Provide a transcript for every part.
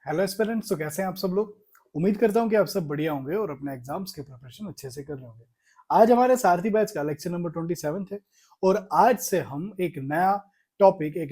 Hello aspirants. तो कैसे हैं आप सब लोग। उम्मीद करता हूं कि आप सब बढ़िया होंगे और अपने एग्जाम्स के प्रिपरेशन अच्छे से कर रहे होंगे। आज हमारे सारथी बैच का लेक्चर नंबर 27 है और आज से हम एक नया टॉपिक, एक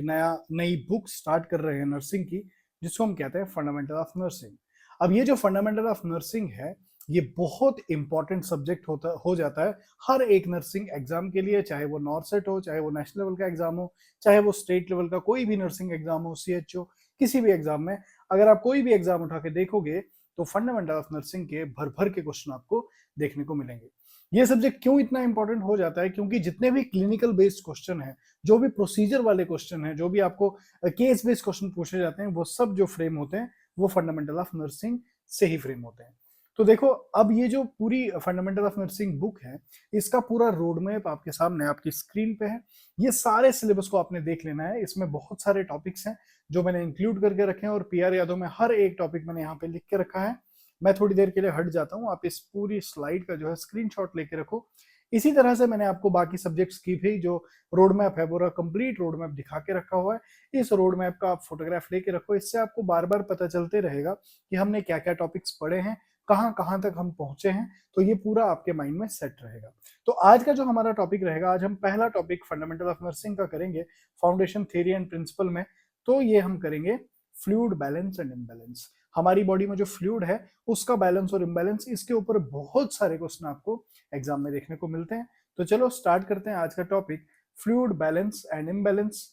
नई बुक स्टार्ट कर रहे हैं नर्सिंग की, जिसको हम कहते हैं फंडामेंटल ऑफ नर्सिंग। अब ये जो फंडामेंटल ऑफ नर्सिंग है, ये बहुत इंपॉर्टेंट सब्जेक्ट हो जाता है हर एक नर्सिंग एग्जाम के लिए, चाहे वो नॉर्सेट हो, चाहे वो नेशनल लेवल का एग्जाम हो, चाहे वो स्टेट लेवल का कोई भी नर्सिंग एग्जाम हो, CHO, किसी भी एग्जाम में अगर आप कोई भी एग्जाम उठा के देखोगे तो फंडामेंटल ऑफ नर्सिंग के भर भर के क्वेश्चन आपको देखने को मिलेंगे। ये सब्जेक्ट क्यों इतना इंपॉर्टेंट हो जाता है? क्योंकि जितने भी क्लिनिकल बेस्ड क्वेश्चन है, जो भी प्रोसीजर वाले क्वेश्चन है, जो भी आपको केस बेस्ड क्वेश्चन पूछे जाते हैं, वो सब जो फ्रेम होते हैं वो फंडामेंटल ऑफ नर्सिंग से ही फ्रेम होते हैं। तो देखो, अब ये जो पूरी फंडामेंटल ऑफ नर्सिंग बुक है, इसका पूरा रोड मैप आपके सामने आपकी स्क्रीन पे है। ये सारे सिलेबस को आपने देख लेना है। इसमें बहुत सारे टॉपिक्स हैं जो मैंने इंक्लूड करके रखे हैं और PR यादव में हर एक टॉपिक मैंने यहाँ पे लिख के रखा है। मैं थोड़ी देर के लिए हट जाता हूँ, आप इस पूरी स्लाइड का जो है स्क्रीनशॉट लेके रखो। इसी तरह से मैंने आपको बाकी सब्जेक्ट्स की भी जो रोड मैप है, पूरा कंप्लीट रोड मैप दिखा के रखा हुआ है। इस रोड मैप का आप फोटोग्राफ लेके रखो, इससे आपको बार बार पता चलते रहेगा कि हमने क्या क्या टॉपिक्स पढ़े हैं, कहाँ कहाँ तक हम पहुंचे हैं। तो ये पूरा आपके माइंड में सेट रहेगा। तो आज का जो हमारा टॉपिक रहेगा, आज हम पहला टॉपिक फंडामेंटल ऑफ नर्सिंग का करेंगे फाउंडेशन थ्योरी एंड प्रिंसिपल में। तो ये हम करेंगे फ्लूइड बैलेंस एंड इम्बैलेंस। हमारी बॉडी में जो फ्लूइड है उसका बैलेंस और इम्बैलेंस, इसके ऊपर बहुत सारे क्वेश्चन आपको एग्जाम में देखने को मिलते हैं। तो चलो स्टार्ट करते हैं आज का topic, fluid balance and imbalance.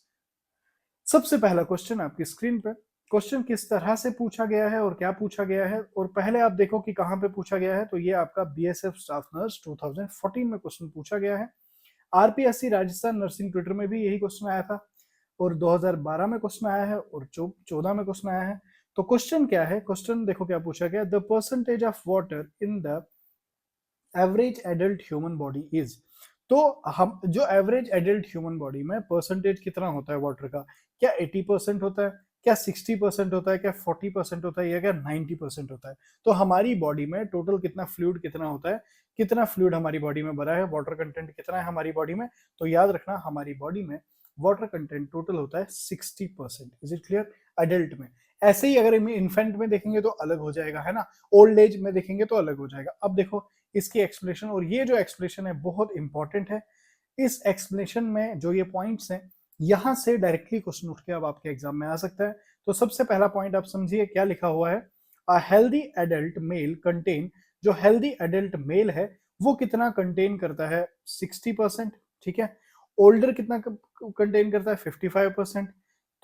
सबसे पहला क्वेश्चन आपकी स्क्रीन पर। क्वेश्चन किस तरह से पूछा गया है और क्या पूछा गया है, और पहले आप देखो कि कहां पे पूछा गया है। तो ये आपका BSF स्टाफ नर्स 2014 में क्वेश्चन पूछा गया है। RPSC राजस्थान नर्सिंग ट्विटर में भी यही क्वेश्चन आया था और 2012 में क्वेश्चन आया है और 14 में क्वेश्चन आया है। तो क्वेश्चन क्या है? क्वेश्चन देखो क्या पूछा गया, the percentage of water in the average adult human body is. तो हम जो एवरेज एडल्ट ह्यूमन बॉडी में परसेंटेज कितना होता है वाटर का, क्या 80% होता है, क्या 60% होता है, क्या 40% होता है, या क्या 90% होता है? तो हमारी बॉडी में टोटल कितना फ्लूइड कितना होता है, कितना फ्लूइड हमारी बॉडी में भरा है, वाटर कंटेंट कितना है हमारी बॉडी में? तो याद रखना, हमारी बॉडी में वाटर कंटेंट टोटल होता है 60%। Is it clear? अडल्ट में। ऐसे ही अगर इन्फेंट में देखेंगे तो अलग हो जाएगा, है ना। ओल्ड एज में देखेंगे तो अलग हो जाएगा। अब देखो इसकी एक्सप्लेनेशन, और ये जो एक्सप्लेनेशन है बहुत इंपॉर्टेंट है। इस एक्सप्लेनेशन में जो ये पॉइंट्स हैं, यहां से डायरेक्टली क्वेश्चन उठ के अब आपके एग्जाम में आ सकता है। तो सबसे पहला पॉइंट आप समझिए क्या लिखा हुआ है। A healthy adult mail contain, जो हेल्दी एडल्ट मेल है वो कितना कंटेन करता है? 60%। ठीक है। ओल्डर कितना कंटेन करता है? 55%।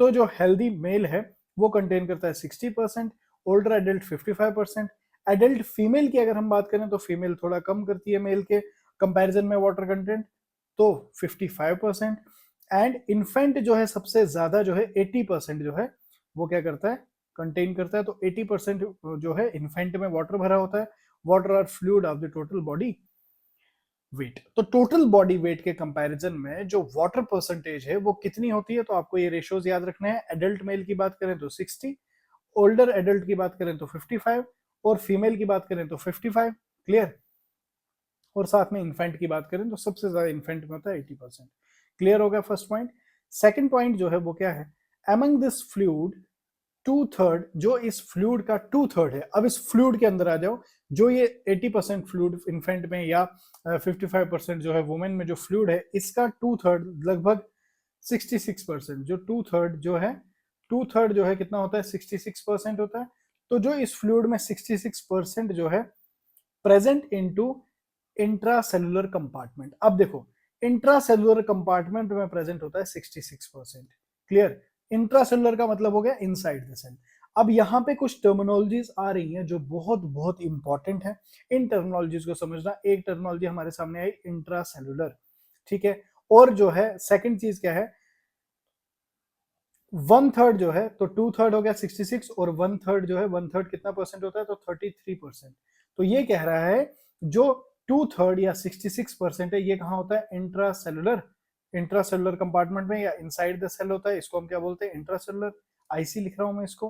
तो जो हेल्दी मेल है वो कंटेन करता है 60%, ओल्डर एडल्ट 55%। एडल्ट फीमेल की अगर हम बात करें तो फीमेल थोड़ा कम करती है मेल के कंपैरिजन में वाटर कंटेंट, तो 55%। एंड इन्फेंट जो है सबसे ज्यादा जो है 80% जो है वो क्या करता है? कंटेन करता है। तो 80% जो है इन्फेंट में वाटर भरा होता है। Water or fluid of the total body weight. तो टोटल बॉडी वेट के कंपैरिजन में जो वाटर परसेंटेज है वो कितनी होती है? तो आपको ये रेशियोज याद रखने हैं। एडल्ट मेल की बात करें तो 60, ओल्डर एडल्ट की बात करें तो 55, और फीमेल की बात करें तो 55। क्लियर? और साथ में इन्फेंट की बात करें तो सबसे ज्यादा इन्फेंट में होता है 80%। क्लियर हो गया फर्स्ट पॉइंट। सेकंड पॉइंट जो है वो क्या है? अमंग दिस फ्लूइड 2/3, जो इस फ्लूइड का 2/3 है। अब इस फ्लूइड के अंदर आ जाओ, जो ये 80% फ्लूइड इन्फेंट में या 55% जो है वुमेन में जो फ्लूइड है, इसका 2/3 लगभग 66%, जो 2/3 जो है, 2/3 जो है कितना होता है? 66% होता है। तो जो इस फ्लूइड में 66% जो है प्रेजेंट इनटू इंट्रासेलुलर कंपार्टमेंट। अब देखो, इंट्रासेलुलर कंपार्टमेंट में प्रेजेंट होता है 66%। क्लियर? इंट्रासेलुलर का मतलब हो गया इनसाइड द सेल। अब यहाँ पे कुछ टर्मिनोलॉजीज आ रही हैं जो बहुत बहुत इंपॉर्टेंट है। इन टर्मिनोलॉजीज को समझना। एक टर्मिनोलॉजी हमारे सामने आई इंट्रासेलुलर, ठीक है। और जो है सेकंड चीज क्या है? 1/3 जो है, तो 2/3 हो गया 66, और 1/3 जो है, 1/3 कितना परसेंट होता है? तो 33%। तो ये कह रहा है जो 2/3 या 66% है, ये कहाँ होता है? इंट्रासेलुलर, इंट्रासेलुलर कंपार्टमेंट में या इनसाइड द सेल होता है। इसको हम क्या बोलते हैं? इंट्रासेलुलर। आईसी लिख रहा हूं मैं इसको,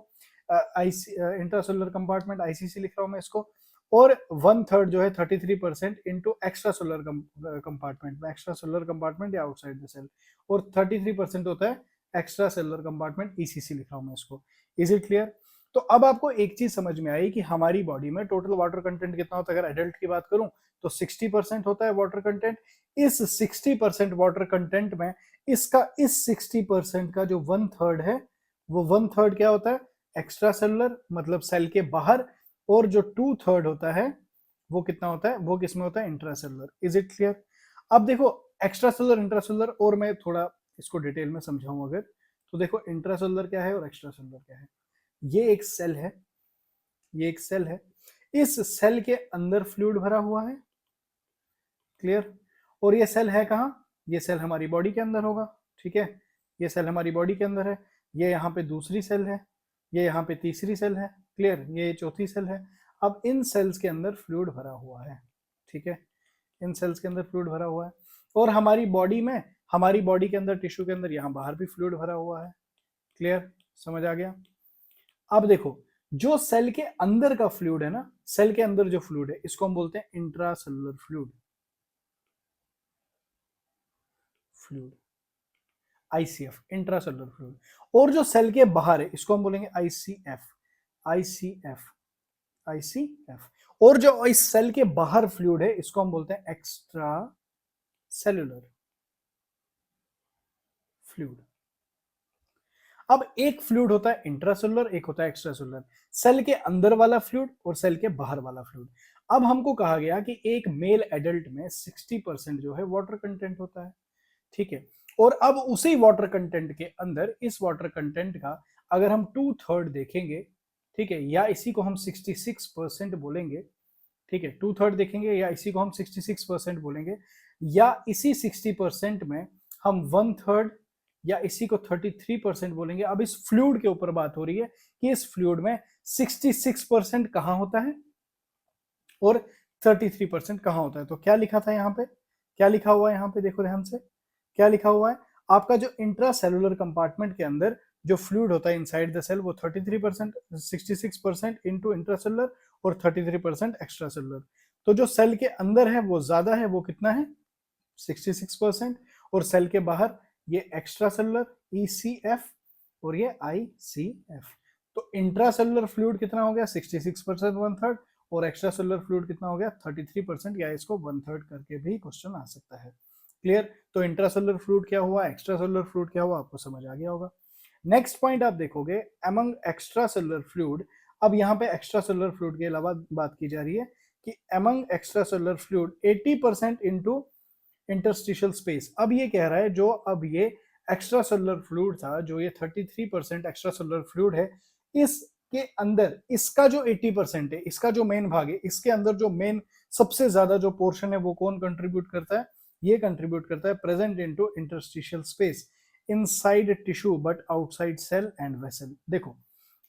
आईसी इंट्रासेलुलर कंपार्टमेंट, ICC लिख रहा हूं मैं इसको। और 1/3 जो है 33% इंटू एक्स्ट्रा सोलर कंपार्टमेंट में, एक्स्ट्रा सोलर कंपार्टमेंट या आउटसाइड द सेल, और 33% होता है एक्स्ट्रा सेलुलर कंपार्टमेंट, ECC लिख रहा हूं मैं इसको। Is it clear? तो अब आपको एक चीज समझ में आई कि हमारी बॉडी में टोटल वाटर कंटेंट कितना होता है। अगर एडल्ट की बात करूं तो 60% होता है वाटर कंटेंट। इस 60% वाटर कंटेंट में इसका इस 60% का जो 1/3 है, वो 1/3 क्या होता है, एक्स्ट्रा सेलुलर, मतलब सेल के बाहर। और जो 2/3 होता है वो कितना होता है, वो किसमें होता है, इंट्रासेलुलर। Is it clear? अब देखो एक्स्ट्रा सेलुलर, इंट्रासेलुलर, और मैं थोड़ा इसको डिटेल में समझाऊं अगर, तो देखो इंट्रासेलुलर क्या है और एक्स्ट्रा सेलुलर क्या है। ये एक सेल है, ये एक सेल है, इस सेल के अंदर फ्लूइड भरा हुआ है, क्लियर। और ये सेल है कहाँ, ये सेल हमारी बॉडी के अंदर होगा, ठीक है। ये सेल हमारी बॉडी के अंदर है, ये यहाँ पे दूसरी सेल है, ये यहाँ पे तीसरी सेल है, क्लियर, ये चौथी सेल है। अब इन सेल्स के अंदर फ्लूइड भरा हुआ है, ठीक है, इन सेल्स के अंदर फ्लूइड भरा हुआ है। और हमारी बॉडी में, हमारी बॉडी के अंदर, टिश्यू के अंदर, यहाँ बाहर भी फ्लूइड भरा हुआ है, क्लियर, समझ आ गया। अब देखो जो सेल के अंदर का फ्लूइड है ना, सेल के अंदर जो फ्लूइड है इसको हम बोलते हैं intracellular fluid, fluid, ICF, intracellular fluid. और जो सेल के बाहर है इसको हम बोलेंगे आईसीएफ, आईसीएफ, आईसीएफ। और जो इस सेल के बाहर फ्लूइड है इसको हम बोलते हैं एक्स्ट्रा सेलुलर फ्लूइड। अब एक फ्लूइड होता है इंट्रासेलुलर, एक होता है एक्स्ट्रासेलुलर, सेल के अंदर वाला फ्लूइड और सेल के बाहर वाला फ्लूइड। अब हमको कहा गया कि एक मेल एडल्ट में 60% जो है वाटर कंटेंट होता है, ठीक है। और अब उसी वाटर कंटेंट के अंदर, इस वाटर कंटेंट का अगर हम 2/3 देखेंगे, ठीक है, या इसी को हम 66% बोलेंगे, ठीक है, 2/3 देखेंगे या इसी को हम 66% बोलेंगे, या इसी 60% में हम 1/3 या इसी को 33% बोलेंगे। अब इस फ्लूइड के ऊपर बात हो रही है कि इस फ्लूइड में 66% कहां होता है और 33% कहां होता है। तो क्या लिखा था यहाँ पे, क्या लिखा हुआ है यहाँ पे, देखो ध्यान से, क्या लिखा हुआ है आपका, जो इंट्रासेलुलर कंपार्टमेंट के अंदर जो फ्लूइड होता है इनसाइड द सेल, वो 33%, 66% इनटू इंट्रासेलुलर और 33% एक्स्ट्रा सेलुलर। तो जो सेल के अंदर है वो ज्यादा है, वो कितना है, 66%। और सेल के बाहर ये एक्स्ट्रा सेलुलर ECF और ये ICF। तो इंट्रासेलुलर फ्लूइड कितना हो गया, 66%, 1/3, और एक्स्ट्रा सेलुलर फ्लूइड कितना हो गया, 33%, या इसको 1/3 करके भी क्वेश्चन आ सकता है, क्लियर। तो इंट्रासेलुलर फ्लूइड क्या हुआ, एक्स्ट्रा सेलुलर फ्लूइड क्या हुआ, आपको समझ आ गया होगा। नेक्स्ट पॉइंट आप देखोगे, अमंग एक्स्ट्रा सेलुलर फ्लूइड। अब यहाँ पे एक्स्ट्रा सेलुलर फ्लूइड के अलावा बात की जा रही है कि among extra cellular fluid 80% into interstitial space. अब ये कह रहा है जो अब ये एक्स्ट्रा सेलुलर फ्लूइड था, जो ये 33% एक्स्ट्रा सेलुलर फ्लूइड है, इसके अंदर इसका जो 80% है, इसका जो मेन भाग है, इसके अंदर जो मेन सबसे ज्यादा जो पोर्शन है वो कौन कंट्रीब्यूट करता है, ये कंट्रीब्यूट करता है present into interstitial space inside tissue but outside cell and vessel. देखो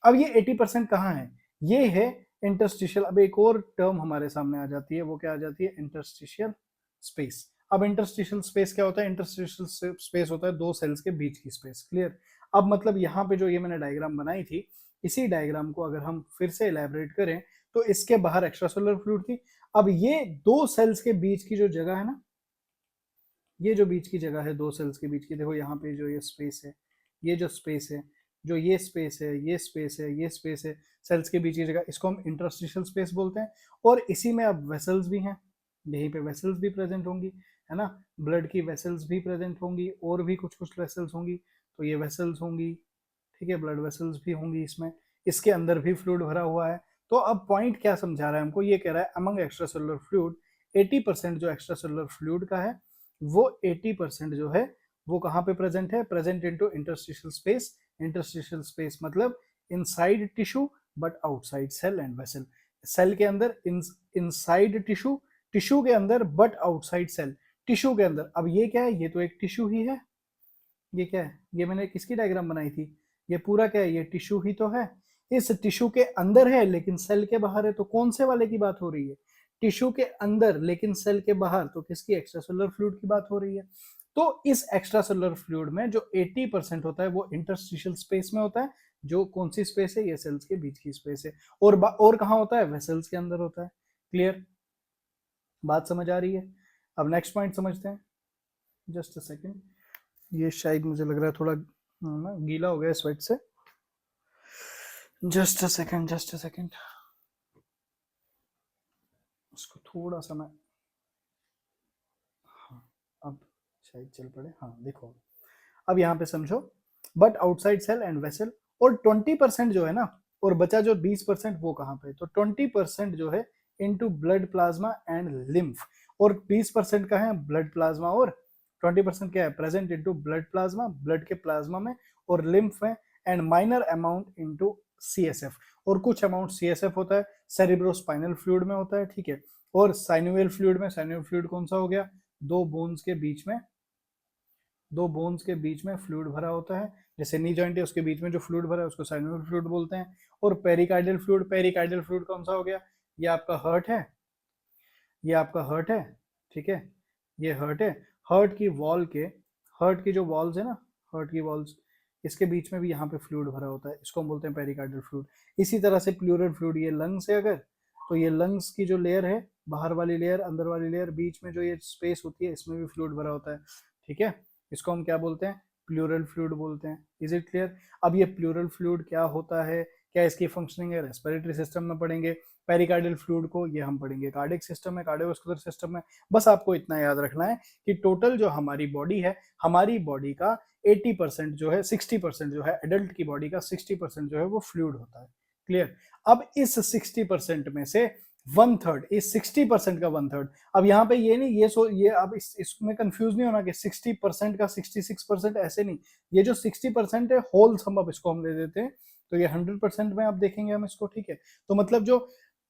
अब ये 80% कहाँ है, ये है इंटरस्टिशियल। अब एक और टर्म हमारे सामने आ जाती है, वो क्या आ जाती है, इंटरस्टिशियल स्पेस। अब इंटरस्टिशियल स्पेस क्या होता है, इंटरस्टिशियल स्पेस होता है दो सेल्स के बीच की स्पेस, क्लियर। अब मतलब यहाँ पे जो ये मैंने डायग्राम बनाई थी, इसी डायग्राम को अगर हम फिर से इलेबोरेट करें तो इसके बाहर एक्स्ट्रासेलुलर फ्लूइड थी। अब ये दो सेल्स के बीच की जो जगह है ना, ये जो बीच की जगह है दो सेल्स के बीच की, देखो यहाँ पे जो ये स्पेस है, ये जो स्पेस है, जो ये स्पेस है, ये स्पेस है, ये स्पेस है, सेल्स के बीच की जगह, इसको हम इंटरस्टिशियल स्पेस बोलते हैं। और इसी में अब वेसल्स भी हैं, यहीं पे वेसल्स भी प्रेजेंट होंगी, है ना, ब्लड की वेसल्स भी प्रेजेंट होंगी, और भी कुछ कुछ वेसल्स होंगी, तो ये वेसल्स होंगी, ठीक है, ब्लड वेसल्स भी होंगी इसमें, इसके अंदर भी फ्लूइड भरा हुआ है। तो अब पॉइंट क्या समझा रहा है हमको, ये कह रहा है अमंग एक्स्ट्रा सेलुलर फ्लूइड 80% जो एक्स्ट्रा सेलुलर फ्लूइड का है, वो 80% जो है वो कहाँ पे प्रेजेंट है, present into interstitial space. Interstitial space मतलब inside tissue but outside cell and vessel. Cell के अंदर, इनसाइड टिश्यू, टिश्यू के अंदर बट आउटसाइड सेल, टिश्यू के अंदर। अब ये क्या है, ये तो एक टिश्यू ही है, ये क्या है, ये मैंने किसकी डायग्राम बनाई थी, ये पूरा क्या है, ये टिश्यू ही तो है। इस टिश्यू के अंदर है लेकिन सेल के बाहर है, तो कौन से वाले की बात हो रही है, टिश्यू के अंदर लेकिन सेल के बाहर, तो किसकी, एक्स्ट्रासेलुलर फ्लूइड की बात हो रही है। तो इस एक्स्ट्रासेलुलर फ्लूइड में जो 80% होता है वो इंटरस्टिशियल स्पेस में होता है, जो कौन सी स्पेस है, ये सेल्स के बीच की स्पेस है। और कहाँ होता है, वेसल्स के अंदर होता है, क्लियर, बात समझ आ रही है। अब नेक्स्ट पॉइंट समझते हैं, जस्ट अ सेकेंड, ये शायद मुझे लग रहा है थोड़ा ना गीला हो गया स्वेट से, just a second, just a second, उसको थोड़ा सा मैं, हाँ अब शायद चल पड़े, हाँ देखो अब यहाँ पे समझो, but outside cell and vessel, और 20% जो है ना, और बचा जो 20% वो कहाँ पे, तो 20% जो है into blood plasma and lymph, और 20% का है ब्लड प्लाज्मा, और 20% क्या है present into blood plasma, blood के प्लाज्मा में और लिम्फ में, and minor amount into CSF, और कुछ अमाउंट सीएसएफ होता है, सेरिब्रोस्पाइनल फ्लूइड में होता है, ठीक है, और साइनोवियल फ्लूइड में, साइनोवियल फ्लूइड कौन सा हो गया, दो बोन्स के बीच में, दो बोन्स के बीच में फ्लूइड भरा होता है, जैसे नी जॉइंट है उसके बीच में जो फ्लूइड भरा है उसको साइनोवियल फ्लूइड बोलते हैं, और पेरिकार्डियल फ्लूइड, पेरिकार्डियल फ्लूइड कौन सा हो गया, ये आपका हर्ट है, ये आपका हर्ट है, ठीक है, ये हर्ट है, हर्ट की वॉल के, हर्ट की जो वॉल्स है ना, हर्ट की वॉल्स, इसके बीच में भी यहाँ पे फ्लूइड भरा होता है, इसको हम बोलते हैं पेरिकार्डियल फ्लूइड। इसी तरह से प्लूरल फ्लूइड, ये लंग्स है अगर, तो ये लंग्स की जो लेयर है, बाहर वाली लेयर, अंदर वाली लेयर, बीच में जो ये स्पेस होती है इसमें भी फ्लूइड भरा होता है, ठीक है, इसको हम क्या बोलते हैं, प्लूरल फ्लूइड बोलते हैं। Is it clear? अब ये प्लूरल फ्लूइड क्या होता है, क्या इसकी फंक्शनिंग है, रेस्पिरेटरी सिस्टम में पढ़ेंगे, पेरिकार्डियल फ्लूइड को ये हम पढ़ेंगे कार्डियक सिस्टम में, कार्डियोवास्कुलर सिस्टम में। बस आपको इतना याद रखना है कि टोटल जो हमारी बॉडी है, हमारी बॉडी का 80% जो है, 60% जो है एडल्ट की बॉडी का 60% जो है वो फ्लूइड होता है। क्लियर? अब इस 60% में से 1/3, इस 60% का 1/3, अब यहाँ पे ये नहीं, ये अब इसमें कंफ्यूज नहीं होना कि 60% का 66%, ऐसे नहीं, ये जो 60% है होल सम, अब इसको हम दे देते हैं, तो ये 100% में अब देखेंगे हम इसको, ठीक है, तो मतलब जो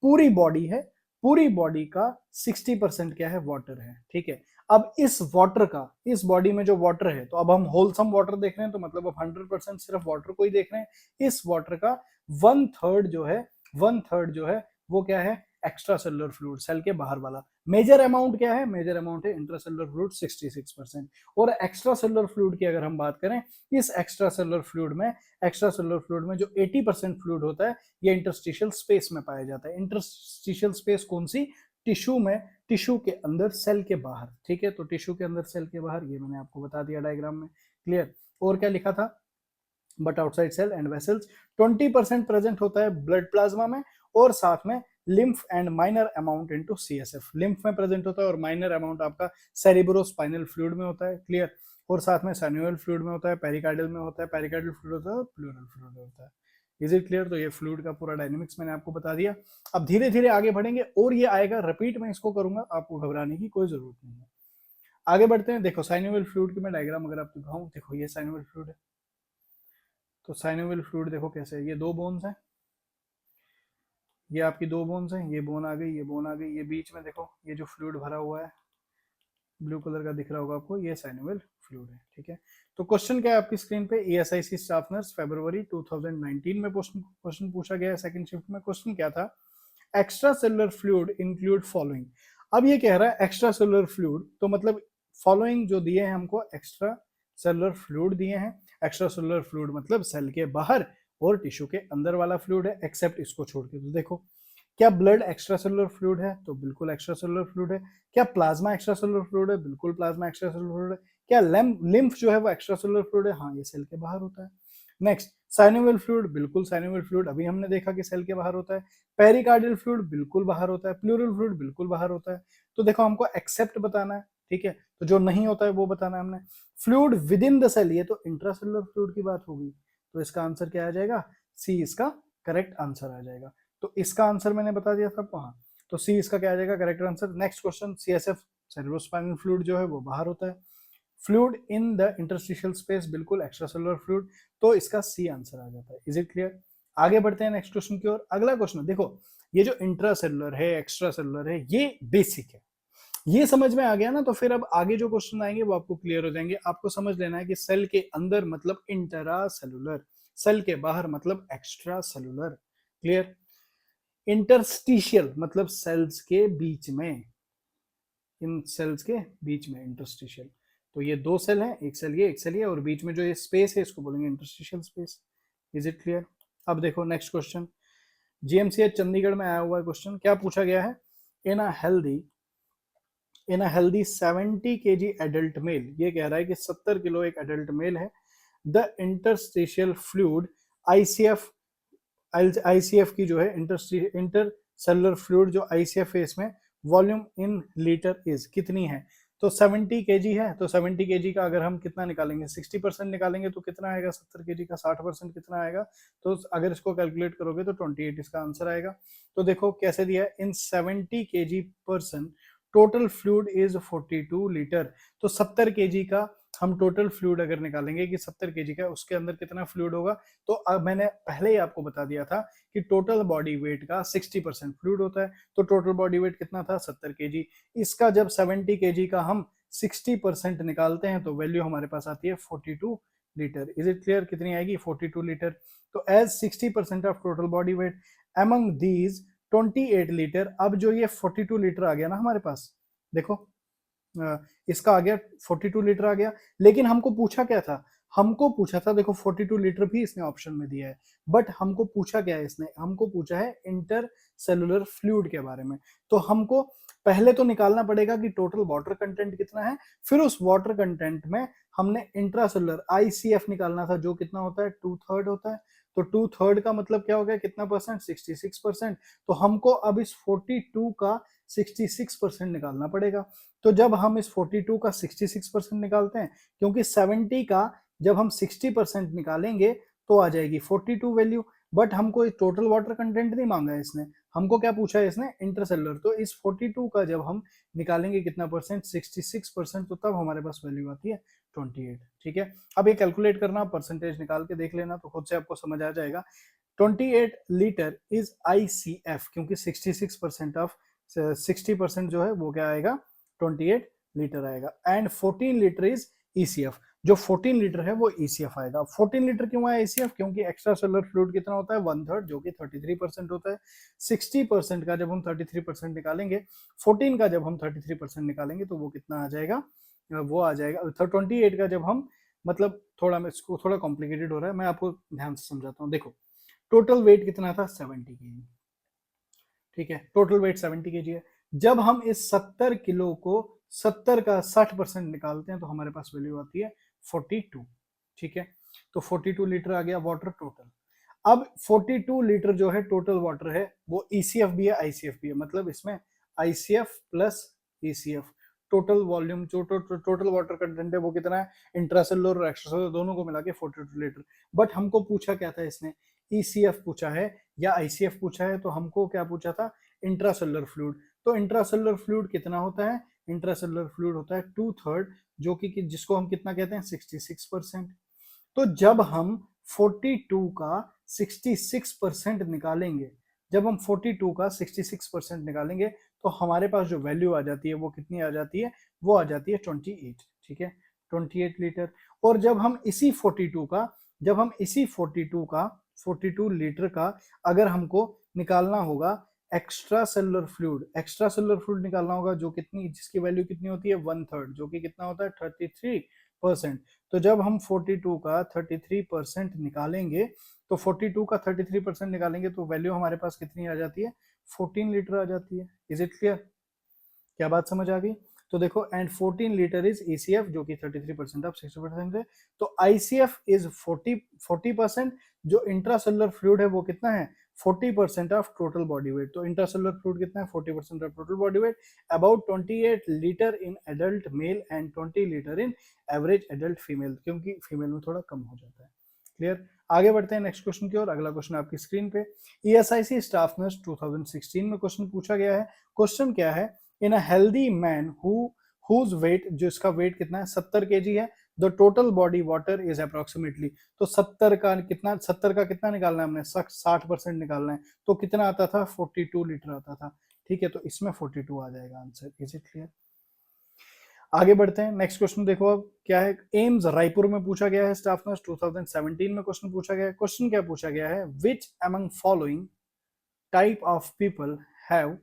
पूरी बॉडी है, पूरी बॉडी का 60% क्या है, वाटर है, ठीक है। अब इस वाटर का, इस बॉडी में जो वाटर है, तो अब हम होलसम वाटर देख रहे हैं, तो मतलब अब 100% सिर्फ वाटर को ही देख रहे हैं। इस वाटर का 1/3 जो है, 1/3 जो है वो क्या है, एक्स्ट्रा सेलुलर फ्लूइड, सेल के बाहर वाला। मेजर अमाउंट क्या है, मेजर अमाउंट है इंट्रासेलुलर फ्लूइड 66%। और एक्स्ट्रा सेलुलर फ्लूइड की अगर हम बात करें, इस एक्स्ट्रा सेलुलर फ्लूइड में, एक्स्ट्रा सेलुलर फ्लूइड में जो 80% फ्लूइड होता है, ये इंटरस्टिशियल स्पेस में पाया जाता है। इंटरस्टिशियल स्पेस कौन सी, टिश्यू में, टिश्यू के अंदर, सेल के बाहर, ठीक है, तो टिश्यू के अंदर सेल के बाहर, ये मैंने आपको बता दिया डायग्राम में। क्लियर? और क्या लिखा था, but outside cell and vessels 20% present होता है ब्लड प्लाज्मा में, और साथ में lymph and minor amount into CSF, lymph में प्रेजेंट होता है, और माइनर अमाउंट आपका सेरिब्रोस्पाइनल फ्लूइड में होता है। क्लियर? और साथ में सैन्युअल फ्लूइड में होता है, पेरिकार्डियल में होता है, पेरिकार्डियल फ्लूइड होता है, और प्लूरल फ्लूइड होता है। Is it clear? तो ये फ्लूइड का पूरा डायनेमिक्स मैंने आपको बता दिया। अब धीरे धीरे आगे बढ़ेंगे, और ये आएगा रिपीट में इसको करूंगा, आपको घबराने की कोई जरूरत नहीं है। आगे बढ़ते हैं, देखो साइनोवियल फ्लूइड की मैं डायग्राम अगर आपको दिखाऊं, देखो ये साइनोवियल फ्लूइड है, तो साइनोवियल फ्लूइड देखो कैसे है, ये दो बोन्स हैं, ये आपकी दो बोन्स हैं, ये बोन आ गई, ये बोन आ गई, ये बीच में देखो ये जो फ्लूइड भरा हुआ है, ब्लू कलर का दिख रहा होगा आपको, ये साइनोवियल फ्लूइड है, ठीक है। तो क्वेश्चन क्या है आपकी स्क्रीन पे, एएसआईसी स्टाफ नर्स फरवरी 2019 में क्वेश्चन पूछा गया है, सेकंड शिफ्ट में। क्वेश्चन क्या था, extra cellular fluid include following. अब ये कह रहा है एक्स्ट्रा सेलुलर फ्लूइड, तो मतलब फॉलोइंग जो दिए हैं हमको, एक्स्ट्रा सेलुलर फ्लूइड दिए हैं। एक्स्ट्रा सेलुलर फ्लूइड मतलब सेल के बाहर और टिश्यू के अंदर वाला फ्लूइड है, एक्सेप्ट इसको छोड़ के। तो देखो, क्या ब्लड एक्स्ट्रा सेलुलर फ्लूइड है, तो बिल्कुल एक्स्ट्रा सेलुलर फ्लूइड है। क्या प्लाज्मा एक्स्ट्रा सेलुलर फ्लूइड है, बिल्कुल प्लाज्मा एक्स्ट्रा सेलुलर फ्लूइड है। क्या लिम्फ जो है वो एक्स्ट्रा सेलुलर फ्लूइड है, हाँ ये सेल के बाहर होता है। नेक्स्ट, साइनोवियल फ्लूइड, बिल्कुल साइनोवियल फ्लूइड अभी हमने देखा कि सेल के बाहर होता है। पेरिकार्डियल फ्लूइड बिल्कुल बाहर होता है। प्लूरल फ्लूइड बिल्कुल बाहर होता है। तो देखो हमको एक्सेप्ट बताना है, ठीक है, तो जो नहीं होता है वो बताना है हमने। Fluid within the cell, ये तो इंट्रासेलुलर फ्लूइड की बात होगी, तो इसका आंसर क्या आ जाएगा, सी इसका करेक्ट आंसर आ जाएगा। तो इसका आंसर मैंने बता दिया था आपको, हाँ, तो सी इसका क्या आ जाएगा, correct answer. Next question, CSF cerebrospinal fluid जो है वो बाहर होता है। Fluid in the interstitial space, बिल्कुल एक्स्ट्रासेलुलर फ्लूइड, तो इसका सी आंसर आ जाता है। Is it clear? आगे बढ़ते हैं नेक्स्ट क्वेश्चन की ओर। अगला क्वेश्चन देखो, ये जो इंट्रासेलुलर है, एक्स्ट्रा सेलुलर है, ये बेसिक है, ये समझ में आ गया ना, तो फिर अब आगे जो क्वेश्चन आएंगे वो आपको क्लियर हो जाएंगे। आपको समझ लेना है कि सेल के अंदर मतलब इंट्रा सेलुलर, सेल के बाहर मतलब एक्स्ट्रा सेलुलर। क्लियर? इंटरस्टिशियल मतलब सेल्स के बीच में, इन सेल्स के बीच में इंटरस्टिशियल, तो ये दो सेल हैं, एक सेल ये, एक सेल ये, और बीच में जो ये स्पेस है इसको बोलेंगे interstitial space. Is it clear? अब देखो नेक्स्ट क्वेश्चन, जीएमसीएच चंडीगढ़ में आया हुआ है क्वेश्चन। क्या पूछा गया है, in a healthy 70 kg adult male, ये कह रहा है कि 70 किलो एक एडल्ट मेल है, the interstitial fluid ICF ICF की जो है इंटर सेलुलर फ्लूइड जो आईसीएफ है इसमें वॉल्यूम इन लीटर इज कितनी है, तो 70 केजी है, तो 70 केजी का अगर हम कितना निकालेंगे 60% निकालेंगे तो कितना आएगा, 70 केजी का 60% कितना आएगा, तो अगर इसको कैलकुलेट करोगे तो 28 इसका आंसर आएगा। तो देखो कैसे दिया है, इन 70 KG person total fluid is 42 litre. तो 70 केजी का हम टोटल फ्लूइड अगर निकालेंगे कि 70 केजी का उसके अंदर कितना फ्लूइड होगा, तो अब मैंने पहले ही आपको बता दिया था कि टोटल बॉडी वेट का 60% फ्लूइड होता है, तो टोटल बॉडी वेट कितना था 70 केजी। इसका जब 70 केजी का हम 60% निकालते हैं तो वैल्यू हमारे पास आती है 42 लीटर। इज इट क्लियर, कितनी आएगी 42 लीटर। तो as 60% of total body weight among these 28 litre. अब जो ये 42 लीटर आ गया ना हमारे पास, देखो इसका आ गया 42 लीटर आ गया, लेकिन हमको पूछा क्या था, हमको पूछा था, देखो 42 लीटर भी इसने ऑप्शन में दिया है, बट हमको पूछा क्या है इसने, हमको पूछा है इंटर सेलुलर फ्लूइड के बारे में। तो हमको पहले तो निकालना पड़ेगा कि टोटल वाटर कंटेंट कितना है, फिर उस वाटर कंटेंट में हमने इंट्रासेलुलर आईसीएफ निकालना था जो कितना होता है 2/3 होता है। तो 2/3 का मतलब क्या हो गया, कितना परसेंट 66%। तो हमको अब इस 42 का 66% निकालना पड़ेगा। तो जब हम इस 42 का 66% निकालते हैं, क्योंकि 70 का जब हम 60% निकालेंगे तो आ जाएगी 42 वैल्यू, बट हमको टोटल वाटर कंटेंट नहीं मांगा है इसने, हमको क्या पूछा है इसने इंटरसेलुलर। तो इस 42 का जब हम निकालेंगे कितना परसेंट 66%, तो तब हमारे पास वैल्यू आती है 28। ठीक है, अब ये कैलकुलेट करना, परसेंटेज निकाल के देख लेना तो खुद से आपको समझ आ जाएगा। 28 लीटर इज आईसीएफ, क्योंकि 66% ऑफ 60% जो है वो क्या आएगा 28 लीटर आएगा। एंड 14 लीटर इज ईसीएफ, जो 14 लीटर है वो ईसीएफ आएगा। 14 लीटर क्यों आया ईसीएफ, क्योंकि एक्स्ट्रा सेलुलर फ्लूइड कितना होता है 1/3 जो कि 33% होता है। 60% का जब हम 33% निकालेंगे, 14 का जब हम 33% निकालेंगे तो वो कितना आ जाएगा, वो आ जाएगा 28 का जब हम, मतलब थोड़ा मैं इसको थोड़ा कॉम्प्लिकेटेड हो रहा है, मैं आपको ध्यान से समझाता हूँ। देखो टोटल वेट कितना था 70 केजी, ठीक है, टोटल वेट 70 केजी है। जब हम इस 70 किलो को 70 का 60% निकालते हैं तो हमारे पास वैल्यू आती है 42। ठीक है, तो 42 लीटर आ गया वाटर टोटल। अब 42 लीटर जो है टोटल वाटर है वो ईसीएफ भी है आईसीएफ भी है, मतलब इसमें ICF plus ECF total volume जो टोटल वाटर कंटेंट है वो कितना है, इंट्रासेलुलर और एक्स्ट्रासेलुलर दोनों को मिला के 42 लीटर। बट हमको पूछा क्या था इसने, ईसीएफ पूछा है या आईसीएफ पूछा है, तो हमको क्या पूछा था इंट्रासेलुलर फ्लूइड। तो इंट्रासेलुलर फ्लूइड कितना होता है, इंट्रासेलुलर फ्लूइड होता है 2/3, जो कि जिसको हम कितना कहते हैं 66%। तो जब हम 42 का 66% निकालेंगे, जब हम 42 का 66% निकालेंगे तो हमारे पास जो वैल्यू आ जाती है वो कितनी आ जाती है, वो आ जाती है 28। ठीक है, 28 लीटर। और जब हम इसी 42 का, जब हम इसी 42 का 42 लीटर का अगर हमको निकालना होगा extra cellular fluid, extracellular fluid निकालना होगा जो कितनी, जिसकी वैल्यू कितनी होती है 1/3 जो कि कितना होता है 33%। तो जब हम 42 का 33% निकालेंगे, तो 42 का 33% निकालेंगे तो वैल्यू हमारे पास कितनी आ जाती है 14 लीटर आ जाती है। इज इट क्लियर, क्या बात समझ आ गई। तो देखो एंड 14 लीटर इज ईसीएफ जो कि 33% ऑफ 60% है। तो आईसीएफ इज 40%, जो इंट्रासेलुलर फ्लूइड है वो कितना है 40% ऑफ टोटल बॉडी वेट। तो इंट्रासेलुलर फ्लूइड कितना है 40% of total body wait, about 28 litre in adult male and 20 litre in average adult female, क्योंकि फीमेल में थोड़ा कम हो जाता है। क्लियर, आगे बढ़ते हैं नेक्स्ट क्वेश्चन की ओर। अगला क्वेश्चन आपकी स्क्रीन पे, ईएसआईसी स्टाफ नर्स 2016 में क्वेश्चन पूछा गया है। क्वेश्चन क्या है, in a healthy man whose weight, जो इसका वेट कितना है 70 केजी है, the total body water is approximately. तो 70 का कितना, 70 का कितना निकालना है हमने 60% निकालना है, तो कितना आता था 42 लीटर आता था। ठीक है, तो इसमें 42 आ जाएगा आंसर। इज इट क्लियर, आगे बढ़ते हैं नेक्स्ट क्वेश्चन। देखो अब क्या है, एम्स रायपुर में पूछा गया है, स्टाफ नर्स 2017 में क्वेश्चन पूछा गया है। क्वेश्चन क्या पूछा गया है, which among following type of people have